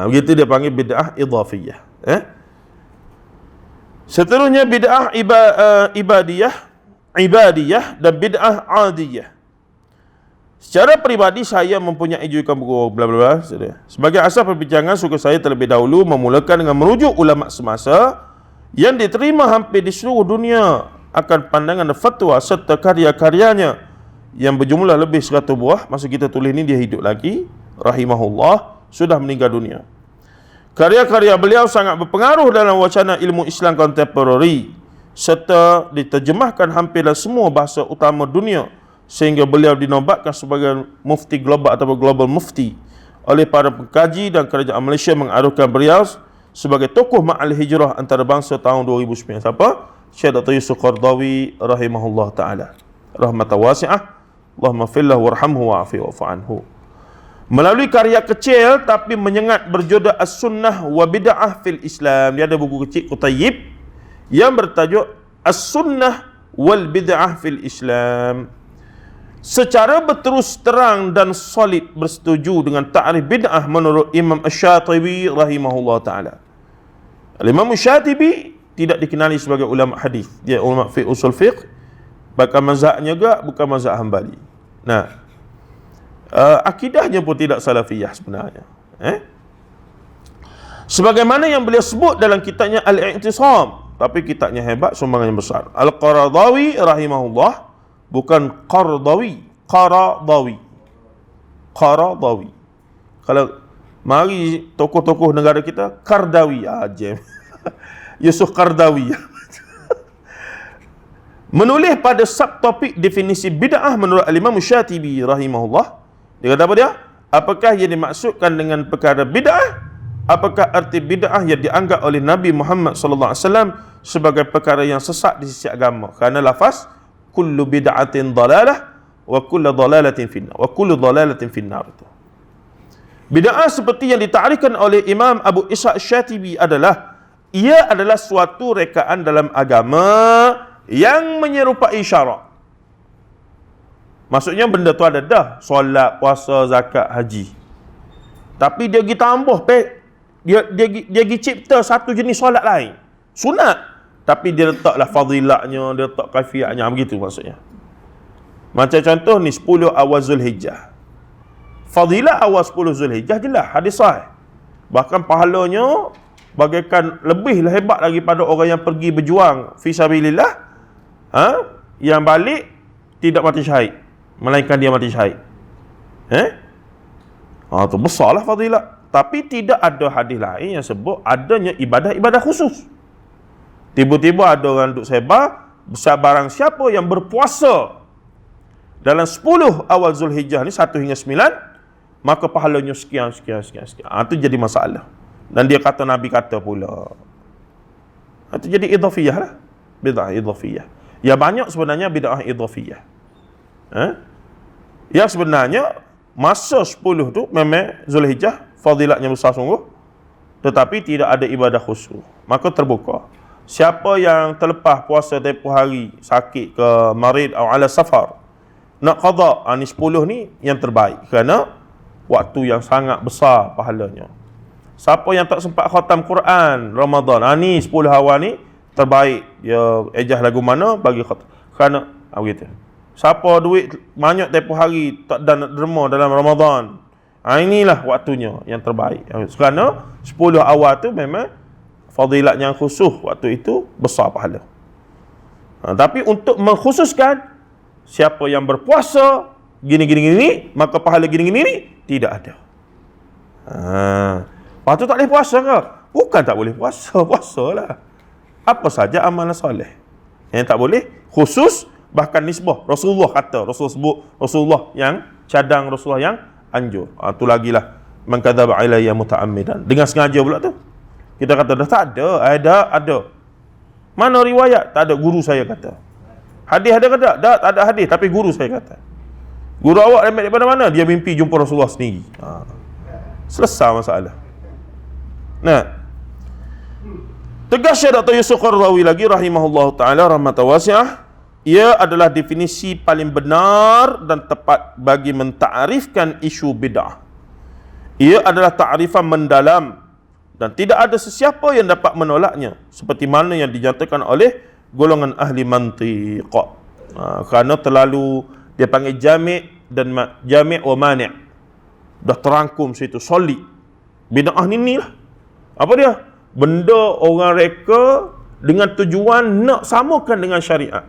Begitu dia panggil bid'ah idhafiyah. Seterusnya bid'ah ibadiyah dan bid'ah adiyah. Secara peribadi saya mempunyai jujukan buku bla bla bla. Sebagai asas perbincangan, suka saya terlebih dahulu memulakan dengan merujuk ulama semasa yang diterima hampir di seluruh dunia akan pandangan dan fatwa serta karya-karyanya yang berjumlah lebih 100 buah. Masa kita tulis ni dia hidup lagi, rahimahullah, sudah meninggal dunia. Karya-karya beliau sangat berpengaruh dalam wacana ilmu Islam kontemporari serta diterjemahkan hampir dalam semua bahasa utama dunia, sehingga beliau dinobatkan sebagai mufti global atau global mufti oleh para pengkaji, dan kerajaan Malaysia mengaruhkan beliau sebagai tokoh ma'al hijrah antarabangsa tahun 2009. Siapa? Syekh Dr. Yusuf Qaradawi rahimahullah ta'ala rahmatan wasi'ah. Allahumma fillahu warhamhu wa'afi wa'fu anhu. Melalui karya kecil tapi menyengat berjudul As-Sunnah wa Bid'ah fil Islam. Dia ada buku kecil Qutayyib yang bertajuk As-Sunnah wal Bid'ah fil Islam. Secara berterus terang dan solid bersetuju dengan ta'rif bid'ah menurut Imam Asy-Syatibi rahimahullah ta'ala. Imam Asy-Syatibi tidak dikenali sebagai ulama hadis. Dia ulama fiqh usul fiqh. Bahkan mazhabnya juga bukan mazhab Hambali. Nah, akidahnya pun tidak salafiyah sebenarnya. Sebagaimana yang beliau sebut dalam kitabnya Al-I'tisam, tapi kitabnya hebat, sumbangannya besar. Al-Qaradawi rahimahullah, bukan Qardawi, Qaradawi. Qaradawi. Kalau mari tokoh-tokoh negara kita, Qardawi aja. Yusuf Qardawi. Menulis pada subtopik definisi bid'ah menurut Imam Syatibi rahimahullah. Dia kata apa dia? Apakah yang dimaksudkan dengan perkara bid'ah? Apakah arti bid'ah yang dianggap oleh Nabi Muhammad sallallahu alaihi wasallam sebagai perkara yang sesat di sisi agama? Kerana lafaz kullu bid'atin dalalah wa kullu dalalatin finnar. Wa kullu dalalatin finnar itu. Bid'ah seperti yang ditarikkan oleh Imam Abu Ishaq Syatibi adalah ia adalah suatu rekaan dalam agama yang menyerupai syarak. Maksudnya benda tu ada dah, solat, puasa, zakat, haji. Tapi dia pergi tambah, dia pergi cipta satu jenis solat lain. Sunat. Tapi dia letaklah fadilatnya, dia letak kafiatnya, begitu maksudnya. Macam contoh ni 10 awal Zulhijjah. Fadilat awal 10 Zulhijjah jelas, hadis sahih. Bahkan pahalanya bagaikan lebih hebat daripada orang yang pergi berjuang fi sabilillah, yang balik tidak mati syahid, melainkan dia mati syahid. Tu besarlah fadilat. Tapi tidak ada hadis lain yang sebut adanya ibadah-ibadah khusus. Tiba-tiba ada orang duk sebar barang siapa yang berpuasa dalam 10 awal Zulhijjah ni 1 hingga 9, maka pahalanya sekian. Itu jadi masalah. Dan dia kata Nabi kata pula. Itu jadi idhafiyah lah. Bid'ah idhafiyah. Ya banyak sebenarnya bid'ah idhafiyah. Yang sebenarnya masa 10 tu memang Zulhijjah fadilatnya besar sungguh, tetapi tidak ada ibadah khusus. Maka terbuka. Siapa yang terlepas puasa tempoh hari, sakit ke marid atau ala safar, nak qada, ni 10 ni yang terbaik kerana waktu yang sangat besar pahalanya. Siapa yang tak sempat khatam Quran Ramadan, ni 10 awal ni terbaik, dia ejah lagu mana bagi khatam kerana begitu. Siapa duit banyak tempoh hari tak dan derma dalam Ramadan, inilah waktunya yang terbaik. Kerana 10 awal tu memang fadilat yang khusus waktu itu besar pahala. Tapi untuk mengkhususkan siapa yang berpuasa gini, maka pahala gini ni tidak ada. Lepas tu tak boleh puasa ke? Bukan tak boleh puasa, puasalah. Apa saja amalan soleh. Yang tak boleh khusus, bahkan nisbah. Rasulullah kata, Rasulullah sebut, Rasulullah yang cadang, Rasulullah yang anjur. Tu lagilah man kadzaba alayya muta'ammidan. Dengan sengaja pula tu. Kita kata dah tak ada, ada. Mana riwayat? Tak ada, guru saya kata. Hadis ada ke tak? Tak ada hadis, tapi guru saya kata. Guru awak remit daripada mana? Dia mimpi jumpa Rasulullah sendiri. Selesai masalah. Nah, tegasnya Dr. Yusuf Qardawi lagi rahimahullah ta'ala rahmatan wasi'ah, ia adalah definisi paling benar dan tepat bagi mentakrifkan isu bid'ah. Ia adalah ta'rifan mendalam dan tidak ada sesiapa yang dapat menolaknya seperti mana yang dinyatakan oleh golongan ahli mantiq. Kerana terlalu dia panggil jami' dan jami' wa mani'. Dah terangkum situ solid. Bid'ah ni lah. Apa dia? Benda orang reka dengan tujuan nak samakan dengan syariat.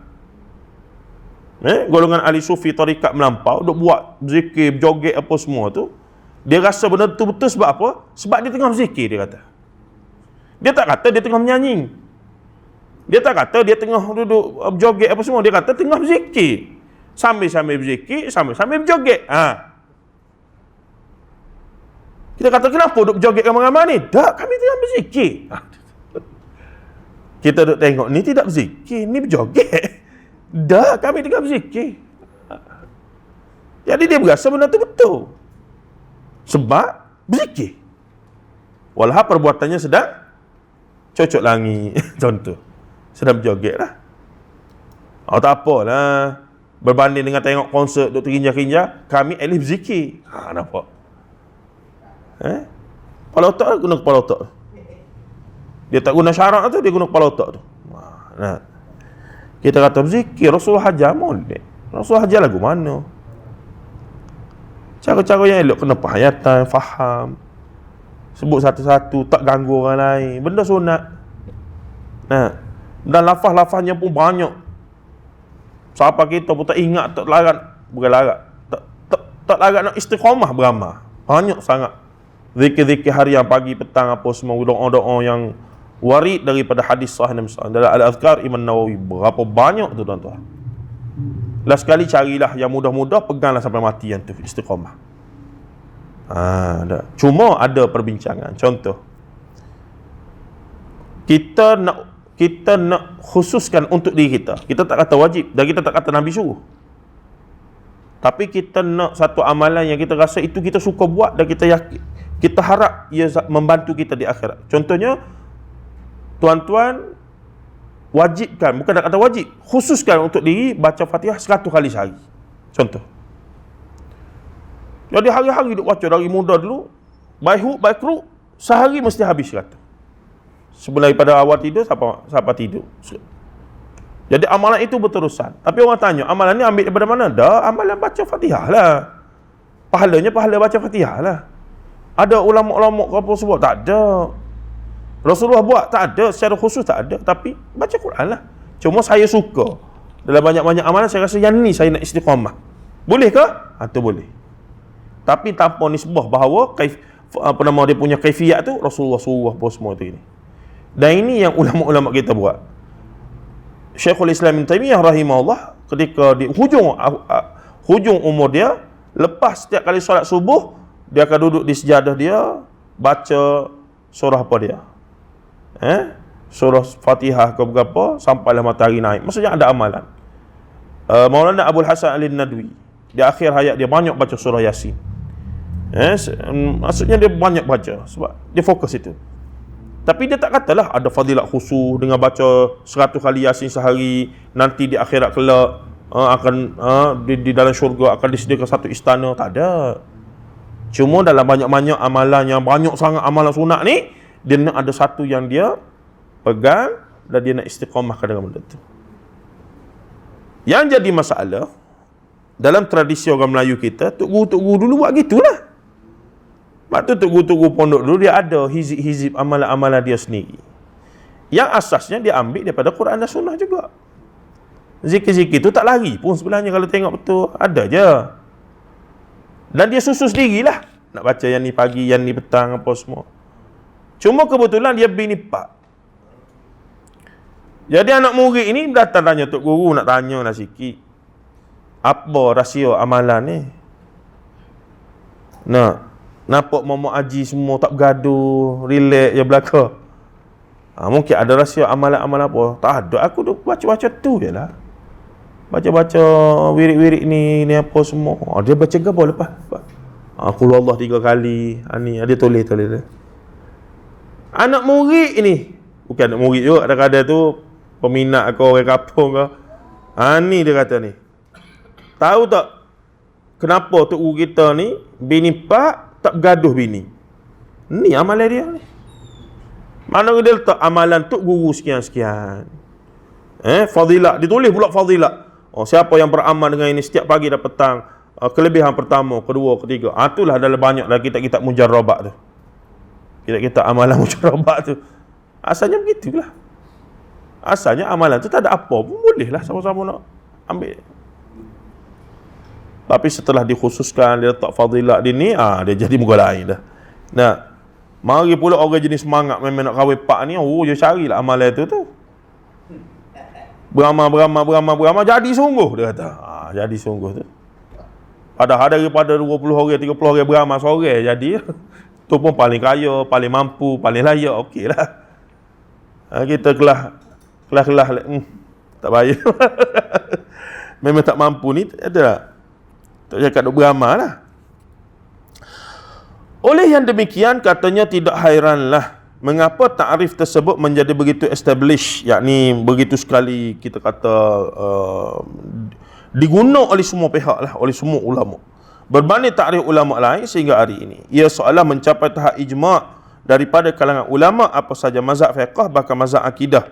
Golongan ahli sufi tarikat melampau duk buat zikir, berjoget apa semua tu. Dia rasa benda tu betul sebab apa? Sebab dia tengah berzikir, dia kata. Dia tak kata dia tengah menyanyi. Dia tak kata dia tengah duduk berjoget apa semua. Dia kata tengah berzikir. Sambil-sambil berzikir, sambil-sambil berjoget. Kita kata kenapa duduk berjoget ramai-ramai ni? Tak, kami tengah berzikir. Kita duduk tengok ni tidak berzikir, ni berjoget. Dah, kami tengah berzikir. Jadi dia berasa benda tu betul. Sebab berzikir. Walau perbuatannya sedang cocok langit. Contoh. Sedang berjoget lah. Oh, tak apalah. Berbanding dengan tengok konsert duk terinjak-injak, kami at least berzikir. Nampak? Kepala otak guna kepala otak. Dia tak guna syarak tu, dia guna kepala otak tu. Nah. Kita kata berzikir, Rasulullah hajar molek. Rasulullah hajar lagu mana? Cara-cara yang elok kena penghayatan, faham. Sebut satu-satu, tak ganggu orang lain. Benda sunat. Dan lafaz-lafaznya pun banyak. Siapa kita pun tak ingat, tak larat. Bukan larat. Tak larat nak istiqamah beramal. Banyak sangat. Zikir-zikir harian pagi, petang, apa semua. Doa-doa yang warid daripada hadis sahih Nabi SAW. Dalam Al-Azkar Imam Nawawi. Berapa banyak tu tuan-tuan. Last sekali carilah yang mudah-mudah, peganglah sampai mati yang tu. Istiqamah. Cuma ada perbincangan. Contoh. Kita nak khususkan untuk diri kita. Kita tak kata wajib dan kita tak kata Nabi suruh. Tapi kita nak satu amalan yang kita rasa itu kita suka buat dan kita yakin, kita harap ia membantu kita di akhirat. Contohnya, tuan-tuan wajibkan, bukan nak kata wajib, khususkan untuk diri baca Fatihah 100 kali sehari. Contoh. Jadi hari-hari duk baca dari muda dulu, baik ru, sehari mesti habis 100. Sebelum daripada awal tidur siapa tidur. Jadi amalan itu berterusan. Tapi orang tanya, amalan ni ambil daripada mana? Dah, amalan baca Fatihah lah. Pahalanya pahala baca Fatihah lah. Ada ulama-ulama ke apa sebut? Tak ada. Rasulullah buat? Tak ada. Secara khusus tak ada. Tapi baca Quran lah. Cuma saya suka. Dalam banyak-banyak amalan saya rasa yang ni saya nak istiqamah. Boleh ke? Itu boleh. Tapi tanpa nisbah bahawa dia punya kaifiyat tu Rasulullah suruh apa semua tu ini. Dan ini yang ulama-ulama kita buat. Syekhul Islam Ibn Taimiyah rahimahullah ketika di hujung umur dia, lepas setiap kali solat subuh, dia akan duduk di sejadah dia, baca surah apa dia? Surah Fatihah ke berapa sampailah matahari naik. Maksudnya ada amalan. Maulana Abdul Hasan Al-Nadwi di akhir hayat dia banyak baca surah Yasin. Maksudnya dia banyak baca sebab dia fokus itu. Tapi dia tak katalah ada fadilat khusus dengan baca 100 kali Yasin sehari, nanti di akhirat kelak di dalam syurga akan disediakan satu istana. Tak ada. Cuma dalam banyak-banyak amalan yang banyak sangat amalan sunat ni, dia nak ada satu yang dia pegang dan dia nak istiqamahkan dengan benda tu. Yang jadi masalah dalam tradisi orang Melayu kita, tok guru dulu buat gitulah. Sebab tu tok guru pondok dulu dia ada hizib-hizib amalan-amalan dia sendiri. Yang asasnya dia ambil daripada Quran dan Sunnah juga. Zikir-zikir tu tak lari pun sebenarnya kalau tengok betul. Ada je. Dan dia susun sendirilah. Nak baca yang ni pagi, yang ni petang, apa semua. Cuma kebetulan dia bini pak. Jadi anak murid ini datang tanya tok guru, nak tanya lah sikit. Apa rahsia amalan ni? Nampak Mama Haji semua tak bergaduh, relax je belaka. Mungkin ada rahsia amalan-amalan apa? Tak ada, aku duk baca-baca tu je lah. Baca-baca wirid-wirid ni apa semua. Dia baca ke apa lepas? Qul Allah 3 kali. Ni dia tulis. Anak murid ni, bukan anak murid juga, kadang-kadang tu peminat ke orang kampung ke. Ni dia kata ni. Tahu tak kenapa tok guru kita ni bini pak tak bergaduh bini? Ni amalan dia ni. Mana dia letak amalan tok guru sekian-sekian. Fadilat, ditulis pula fadilat. Siapa yang beramal dengan ini setiap pagi dan petang, kelebihan pertama, kedua, ketiga. Itulah dalam banyak dalam kitab-kitab mujarrabat tu. Kitab-kitab amalan mujarrabat tu. Asalnya begitulah. Asalnya amalan tu tak ada apa pun bolehlah sama-sama nak ambil. Tapi setelah dikhususkan, dia letak fadilat dia ni, dia jadi muka lain dah. Mari pula orang jenis semangat memang nak kahwin pak ni, dia carilah amalan tu. Beramal, jadi sungguh dia kata. Jadi sungguh tu. Padahal daripada 20 orang, 30 orang beramal seorang jadi. Tu pun paling kaya, paling mampu, paling layak, okeylah. Kita kelah tak bayar. Memang tak mampu ni, ada tak cakap duk beramal lah. Oleh yang demikian, katanya tidak hairanlah mengapa ta'rif tersebut menjadi begitu established, yakni begitu sekali kita kata digunakan oleh semua pihak lah, oleh semua ulama. Berbanding ta'rif ulama lain sehingga hari ini ia seolah mencapai tahap ijma' daripada kalangan ulama apa saja mazhab fiqh bahkan mazhab akidah.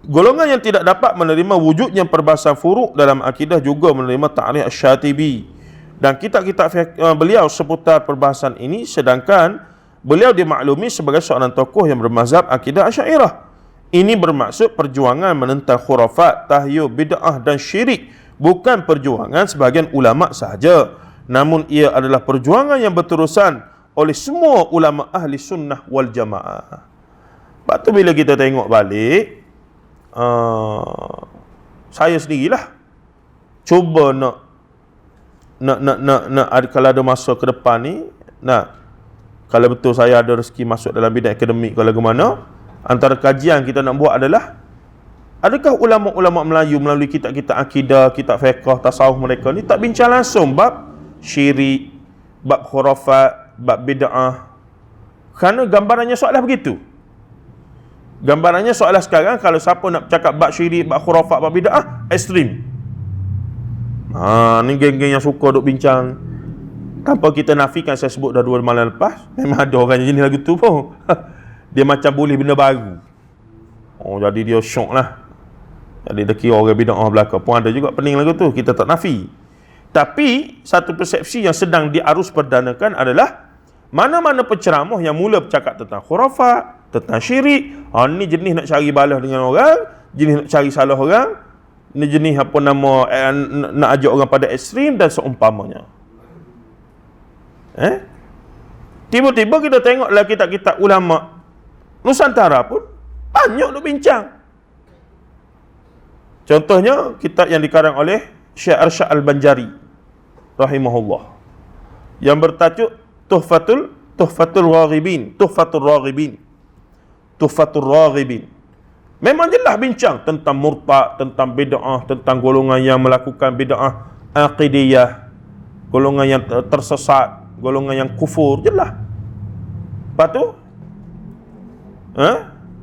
Golongan yang tidak dapat menerima wujudnya perbahasan furuk dalam akidah juga menerima ta'rif Asy-Syatibi dan kitab-kitab beliau seputar perbahasan ini, sedangkan beliau dimaklumi sebagai seorang tokoh yang bermazhab akidah Asy'ariyah. Ini bermaksud perjuangan menentang khurafat, tahyul, bid'ah dan syirik, bukan perjuangan sebahagian ulama sahaja, namun ia adalah perjuangan yang berterusan oleh semua ulama ahli sunnah wal jamaah. Lepas tu bila kita tengok balik, saya sendirilah cuba nak kalau ada masa ke depan ni, kalau betul saya ada rezeki masuk dalam bidang akademik ke lagu mana, antara kajian kita nak buat adalah adakah ulama-ulama Melayu melalui kitab-kitab akidah, kitab fiqh, tasawuf mereka ni tak bincang langsung bab syirik, bab khurafat, bab bid'ah. Kerana gambarannya soalan begitu. Gambarannya soalan sekarang, kalau siapa nak cakap bab syirik, bab khurafat, bab bid'ah, ekstrim. Ni geng-geng yang suka duk bincang. Tanpa kita nafikan, saya sebut dah 2 malam lepas, memang ada orang jenis lagu tu pun. Dia macam boleh benda baru. Jadi dia syok lah. Jadi dia kira orang bid'ah belakang pun ada juga pening lagu tu, kita tak nafi. Tapi satu persepsi yang sedang diarus perdanakan adalah mana-mana penceramah yang mula bercakap tentang khurafat, tentang syirik, ni jenis nak cari balas dengan orang, jenis nak cari salah orang, ni jenis apa nama nak ajak orang pada ekstrim dan seumpamanya. Tiba-tiba kita tengoklah kitab-kitab ulama Nusantara pun banyak nak bincang. Contohnya kitab yang dikarang oleh Syekh Arsyad Al-Banjari rahimahullah yang bertajuk Tuhfatul Raghibin. Memang jelas bincang tentang murtad, tentang bid'ah, tentang golongan yang melakukan bid'ah aqidiyah, golongan yang tersesat, golongan yang kufur, jelas. Lepas tu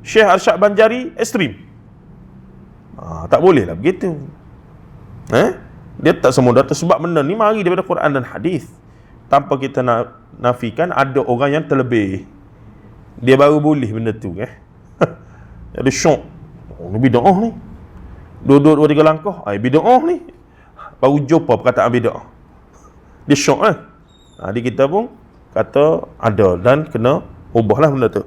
Syekh Arsyad Banjari ekstrim. Tak boleh lah begitu. Dia tak semudah tu, sebab benda ni mari daripada Quran dan hadis. Tanpa kita nak nafikan ada orang yang terlebih, dia baru boleh benda tu. Ada syok. Ni bid'ah ni. Dua-dua 3 langkah, bid'ah ni. Baru jumpa perkataan bid'ah. Dia syok lah. Jadi kita pun kata ada dan kena ubahlah benda tu.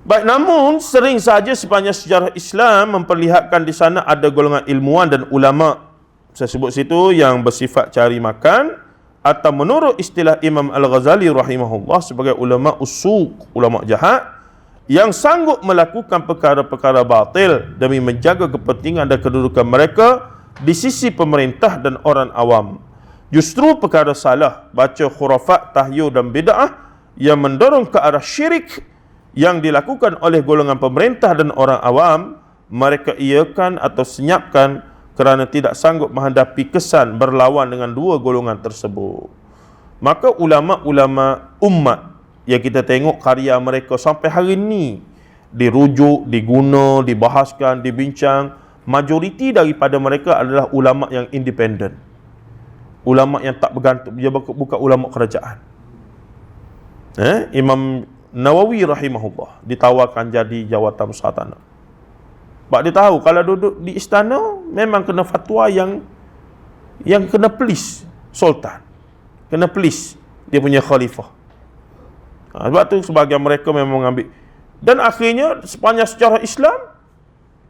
Baik, namun sering saja sepanjang sejarah Islam memperlihatkan di sana ada golongan ilmuwan dan ulama, saya sebut situ, yang bersifat cari makan, atau menurut istilah Imam Al-Ghazali rahimahullah sebagai ulama usuq, ulama jahat, yang sanggup melakukan perkara-perkara batil demi menjaga kepentingan dan kedudukan mereka di sisi pemerintah dan orang awam. Justru perkara salah, baca khurafat, tahyul dan bid'ah yang mendorong ke arah syirik yang dilakukan oleh golongan pemerintah dan orang awam, mereka iakan atau senyapkan kerana tidak sanggup menghadapi kesan berlawan dengan dua golongan tersebut. Maka ulama-ulama umat yang kita tengok karya mereka sampai hari ini dirujuk, diguna, dibahaskan, dibincang, majoriti daripada mereka adalah ulama yang independen, ulama yang tak bergantung, dia bukan ulama kerajaan. Imam Nawawi rahimahullah ditawarkan jadi jawatan sultanah. Sebab dia tahu kalau duduk di istana memang kena fatwa yang kena please sultan, kena please dia punya khalifah. Sebab tu sebahagian mereka memang mengambil. Dan akhirnya sepanjang sejarah Islam,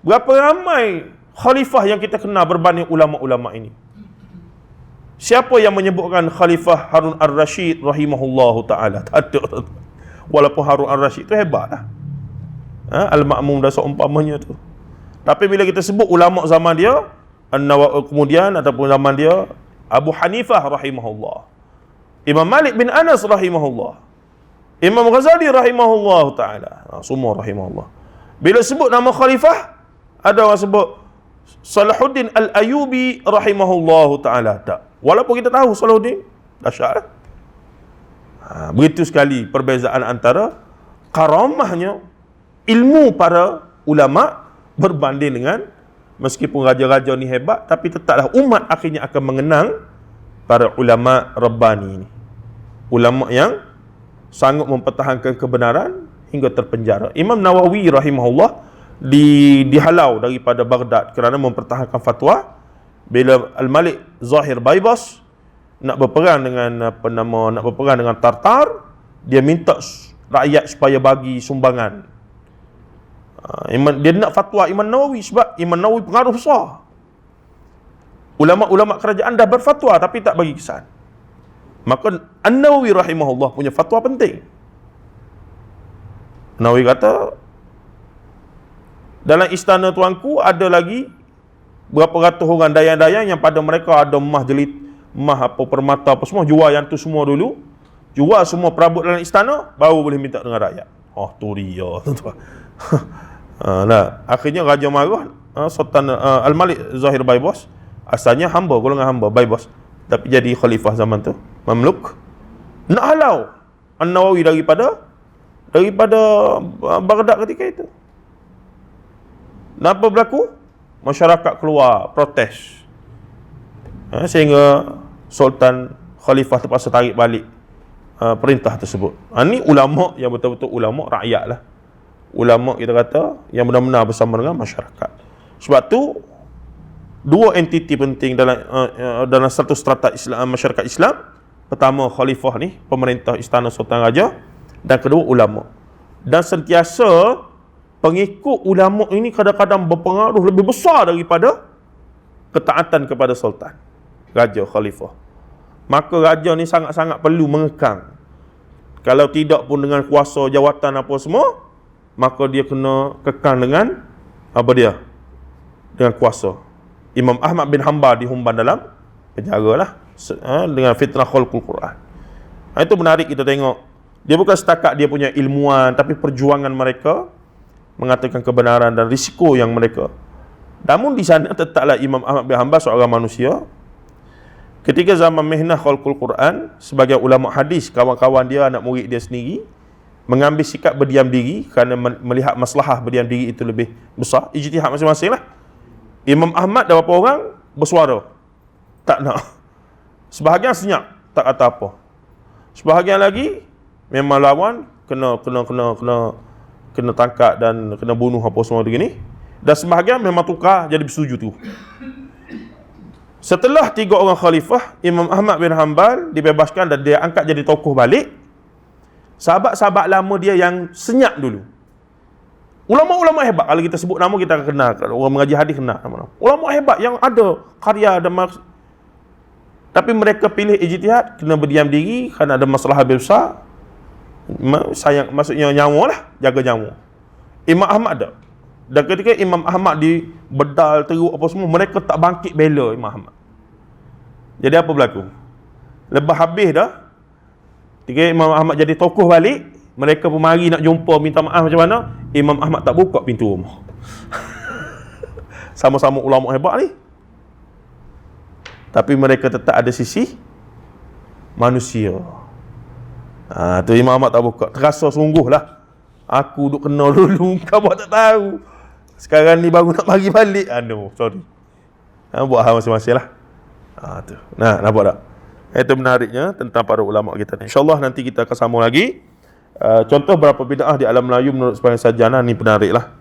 berapa ramai khalifah yang kita kenal berbanding ulama-ulama ini. Siapa yang menyebutkan Khalifah Harun Ar-Rasyid rahimahullahu ta'ala? Tak ada. Walaupun Harun Ar-Rasyid tu hebat lah, Al-Ma'mun dan seumpamanya tu. Tapi bila kita sebut ulama zaman dia, kemudian ataupun zaman dia, Abu Hanifah rahimahullah, Imam Malik bin Anas rahimahullah, Imam Ghazali rahimahullah ta'ala, semua rahimahullah. Bila sebut nama khalifah, ada orang sebut Salahuddin Al-Ayyubi rahimahullah ta'ala. Tak. Walaupun kita tahu Salahuddin dahsyat. Begitu sekali perbezaan antara karamahnya ilmu para ulama berbanding dengan, meskipun raja-raja ni hebat, tapi tetaplah umat akhirnya akan mengenang para ulama Rabbani ni. Ulama yang sanggup mempertahankan kebenaran hingga terpenjara. Imam Nawawi rahimahullah dihalau daripada Baghdad kerana mempertahankan fatwa. Bila Al-Malik Zahir Baybas nak berperang dengan Tartar, dia minta rakyat supaya bagi sumbangan. Dia nak fatwa Imam Nawawi sebab Imam Nawawi pengaruh besar. Ulama-ulama kerajaan dah berfatwa tapi tak bagi kesan. Maka An-Nawawi rahimahullah punya fatwa penting. Nawawi kata, dalam istana tuanku ada lagi berapa ratus orang dayang-dayang yang pada mereka ada emah jelit, emah apa permata apa semua, jual yang tu semua dulu. Jual semua perabot dalam istana, baru boleh minta dengan rakyat. Oh, tu dia tuan-tuan. Nah, akhirnya raja marah. Sultan Al-Malik Zahir Baybas, asalnya hamba, golongan hamba Baybas, tapi jadi khalifah zaman tu, Mamluk, nak halau An-Nawawi daripada Baghdad ketika itu. Dan apa berlaku? Masyarakat keluar protes, sehingga Sultan Khalifah terpaksa tarik balik perintah tersebut. Ini ulama yang betul-betul ulama rakyat lah. Ulama kita kata yang benar-benar bersama dengan masyarakat. Sebab tu dua entiti penting dalam satu strata Islam, masyarakat Islam. Pertama khalifah ni, pemerintah istana sultan raja, dan kedua ulama. Dan sentiasa pengikut ulama ini kadang-kadang berpengaruh lebih besar daripada ketaatan kepada sultan, raja, khalifah. Maka raja ni sangat-sangat perlu mengekang. Kalau tidak pun dengan kuasa jawatan apa semua, maka dia kena kekang dengan apa dia? Dengan kuasa. Imam Ahmad bin Hanbal dihumban dalam penjara lah, dengan fitnah khalqul Quran. Itu menarik kita tengok. Dia bukan setakat dia punya ilmuwan, tapi perjuangan mereka mengatakan kebenaran dan risiko yang mereka. Namun di sana tetaplah Imam Ahmad bin Hanbal seorang manusia. Ketika zaman mihnah khalqul Quran, sebagai ulama hadis, kawan-kawan dia, anak murid dia sendiri, mengambil sikap berdiam diri kerana melihat maslahah berdiam diri itu lebih besar. Ijtihad masing-masing lah. Imam Ahmad dan beberapa orang bersuara, tak nak. Sebahagian senyap, tak kata apa. Sebahagian lagi memang lawan, kena tangkap dan kena bunuh apa semua begini. Dan sebahagian memang tukar jadi bersetuju tu. Setelah 3 orang khalifah, Imam Ahmad bin Hanbal dibebaskan dan dia angkat jadi tokoh balik. Sahabat-sahabat lama dia yang senyap dulu. Ulama-ulama hebat, kalau kita sebut nama kita akan kenal, orang mengaji hadis kenal nama-nama. Ulama hebat yang ada karya dan tapi mereka pilih ijtihad, kena berdiam diri kerana ada masalah lebih besar. Sayang, maksudnya nyawa lah, jaga nyawa. Imam Ahmad ada. Dan ketika Imam Ahmad dibedal, teruk apa semua, mereka tak bangkit bela Imam Ahmad. Jadi apa berlaku? Lepas habis dah, ketika Imam Ahmad jadi tokoh balik, mereka pun mari nak jumpa, minta maaf macam mana, Imam Ahmad tak buka pintu rumah. Sama-sama ulama hebat ni, tapi mereka tetap ada sisi manusia. Tu Imam Ahmad tak buka. Terasa sungguh lah, aku duk kenal dulu, kau buat tak tahu. Sekarang ni baru nak bagi balik. No, sorry. Buat hal masing-masing lah. Tu. Nah, nampak tak? Itu menariknya tentang para ulama kita ni. InsyaAllah nanti kita akan sambung lagi. Contoh berapa bid'ah di alam Melayu menurut sebagian sarjana ni menarik lah.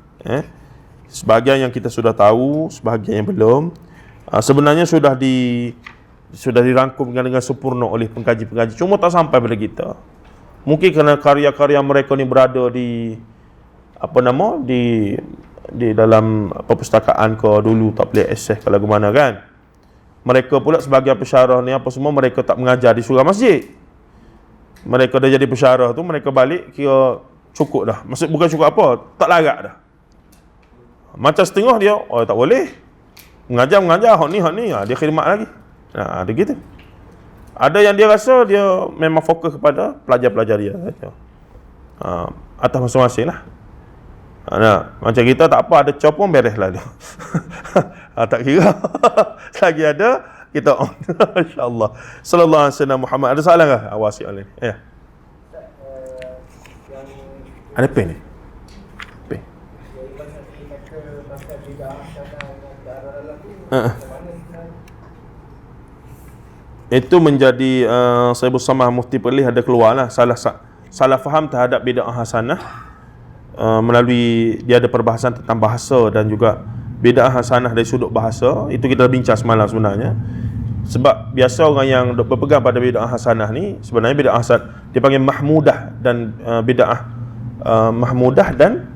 Sebahagian yang kita sudah tahu, sebahagian yang belum. Sebenarnya sudah dirangkum dengan sempurna oleh pengkaji-pengkaji. Cuma tak sampai pada kita. Mungkin kerana karya-karya mereka ni berada di di dalam perpustakaan ke dulu, tak boleh akses ke lagu mana kan. Mereka pula sebagai pensyarah ni apa semua, mereka tak mengajar di surau masjid. Mereka dah jadi pensyarah tu, mereka balik kira cukup dah. Maksud bukan cukup apa, tak larat dah. Macam setengah dia, tak boleh. Mengajar, hak ni, dia khidmat lagi. Ada gitu. Ada yang dia rasa dia memang fokus kepada pelajar-pelajar dia saja. Atas masing-masing lah. Macam kita tak apa, ada cop pun beres lah dia. Tak kira. Selagi ada, kita on. InsyaAllah. Sallallahu alaihi wasallam Muhammad. Ada soalan ke? Awasi oleh. Ya. Ada pen ni? Pen. Itu menjadi saya bersama Mufti Perlis ada keluarlah salah faham terhadap bid'ah hasanah melalui dia ada perbahasan tentang bahasa dan juga bid'ah hasanah dari sudut bahasa. Itu kita bincang semalam sebenarnya. Sebab biasa orang yang berpegang pada bid'ah hasanah ni sebenarnya bid'ah hasan dipanggil mahmudah dan bid'ah mahmudah dan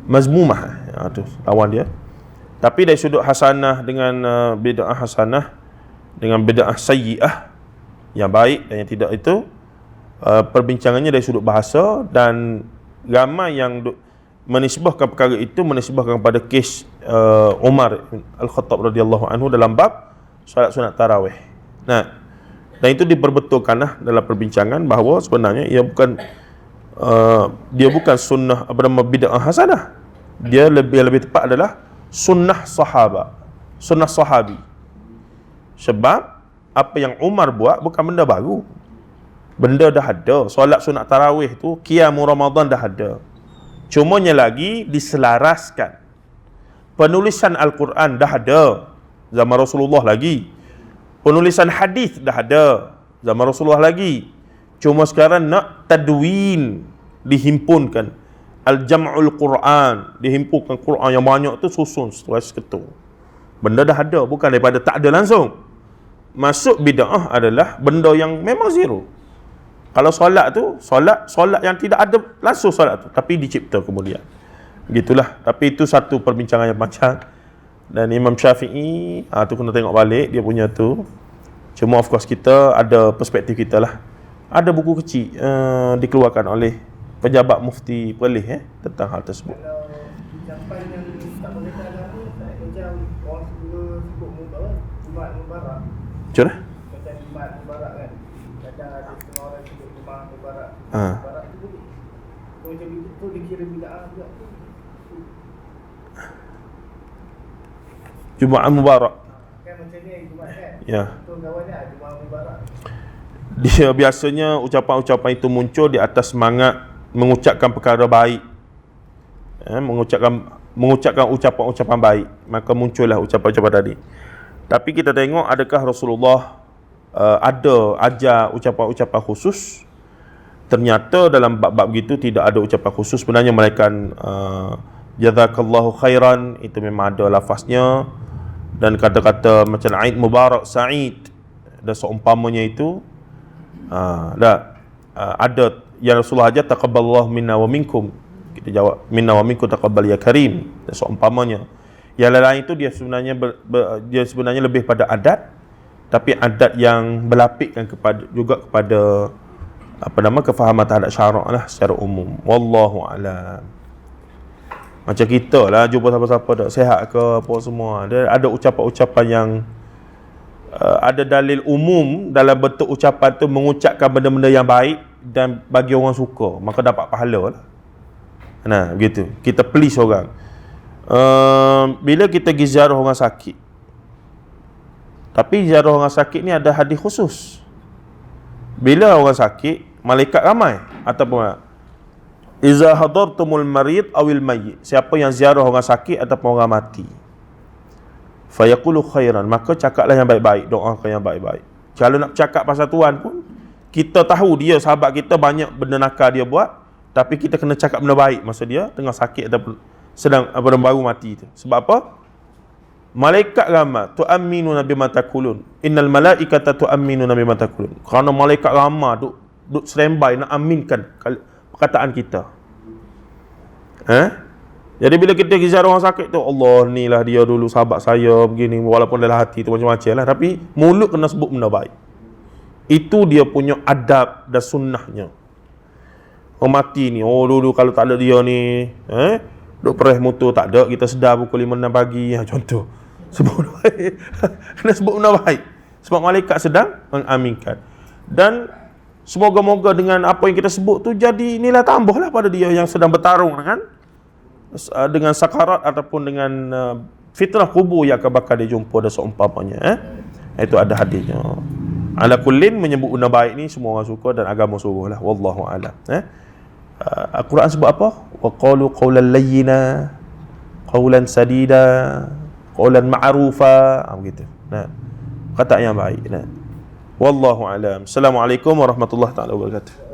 mazmumah. Tu lawan dia. Tapi dari sudut hasanah dengan bid'ah hasanah dengan bid'ah sayyi'ah yang baik dan yang tidak itu perbincangannya dari sudut bahasa, dan ramai yang menisbahkan perkara itu menisbahkan kepada kes Umar Al-Khattab radhiyallahu anhu dalam bab solat sunat tarawih. Nah, dan itu diperbetulkanlah dalam perbincangan bahawa sebenarnya ia bukan sunnah bid'ah hasanah. Dia lebih tepat adalah sunnah sahabi. Sebab apa yang Umar buat bukan benda baru. Benda dah ada. Solat sunat tarawih tu qiyam Ramadan dah ada. Cumanya lagi diselaraskan. Penulisan Al-Quran dah ada zaman Rasulullah lagi. Penulisan hadis dah ada zaman Rasulullah lagi. Cuma sekarang nak tadwin, dihimpunkan. Al-Jam'ul Quran, dihimpunkan Quran yang banyak tu susun setelah seketul. Benda dah ada, bukan daripada tak ada langsung. Masuk bid'ah adalah benda yang memang zero. Kalau solat tu, solat yang tidak ada langsung solat tu, tapi dicipta kemudian. Begitulah. Tapi itu satu perbincangan yang panjang. Dan Imam Syafi'i, tu kena tengok balik dia punya tu. Cuma of course kita ada perspektif kita lah. Ada buku kecil dikeluarkan oleh pejabat Mufti Perlis tentang hal tersebut.
Kalau ucapan yang tak boleh ada tu, macam orang sebut Jumaat Mubarak.
Macam mana?
Macam Jumaat Mubarak kan. Kadang ada setengah orang sebut Jumaat Mubarak.
Ha.
Mubarak tu boleh. So, macam itu tu dikira bid'ah juga tu.
Jumaat Mubarak.
Kan macam ni Jumaat kan.
Ya.
Tu kawannya Jumaat Mubarak.
Dia biasanya ucapan-ucapan itu muncul di atas semangat mengucapkan perkara baik, mengucapkan ucapan-ucapan baik, maka muncullah ucapan-ucapan tadi. Tapi kita tengok adakah Rasulullah ada ajar ucapan-ucapan khusus? Ternyata dalam bab-bab begitu tidak ada ucapan khusus. Sebenarnya melainkan jazakallahu khairan, itu memang ada lafaznya, dan kata-kata macam Eid Mubarak Sa'id dan seumpamanya itu ada. Ya Rasulullah aja taqabbalallahu minna wa minkum. Kita jawab minna wa minkum taqabbal ya karim. Dan seumpamanya. Yang lain itu dia sebenarnya lebih pada adat, tapi adat yang berlapikkan kepada kefahaman terhadap syarak lah secara umum. Wallahu a'lam. Macam kita lah jumpa siapa-siapa dah sihat ke apa semua. Ada ucapan-ucapan yang ada dalil umum dalam bentuk ucapan tu mengucapkan benda-benda yang baik dan bagi orang suka, maka dapat pahala lah. Nah, begitu. Kita please orang. Bila kita pergi ziarah orang sakit, tapi ziarah orang sakit ni ada hadis khusus. Bila orang sakit, malaikat ramai ataupun iza hadartumul marid awil mayyit, siapa yang ziarah orang sakit ataupun orang mati, fayaqulu khairan, maka cakaplah yang baik-baik, doakan yang baik-baik. Kalau nak cakap pasal Tuhan pun, kita tahu dia sahabat kita banyak benda nakal dia buat, tapi kita kena cakap benda baik masa dia tengah sakit ataupun sedang baru mati tu. Sebab apa? Malaikat ramai tu'amminu bima taqulun. Innal malaikata tu'amminu bima taqulun. Kerana malaikat ramai duk standby nak aminkan perkataan kita. Jadi bila kita ziarah orang sakit tu, Allah ni lah dia dulu sahabat saya begini, walaupun dalam hati tu macam-macam lah, tapi mulut kena sebut benda baik. Itu dia punya adab dan sunnahnya. Orang mati ni, dulu kalau tak ada dia ni, duk perih motor tak ada, kita sedar pukul 5-6 pagi, contoh. Sebut benda baik. Kena sebut benda baik. Sebab malaikat sedang mengaminkan. Dan semoga-moga dengan apa yang kita sebut tu jadi nilai tambah lah pada dia yang sedang bertarung dengan sakarat ataupun dengan fitnah kubur yang akan bakal dia jumpa dan seumpamanya. Itu ada hadisnya. Ala kullin, menyebut benda baik ni semua orang suka dan agama suruh lah. Wallahu a'lam. Al-Quran sebut apa? Wa qalu qawlan layyina, qawlan sadida, qawlan ma'rufa, begitu. Nah, kata yang baik. Nah, wallahu alam. Assalamualaikum warahmatullahi taala wabarakatuh.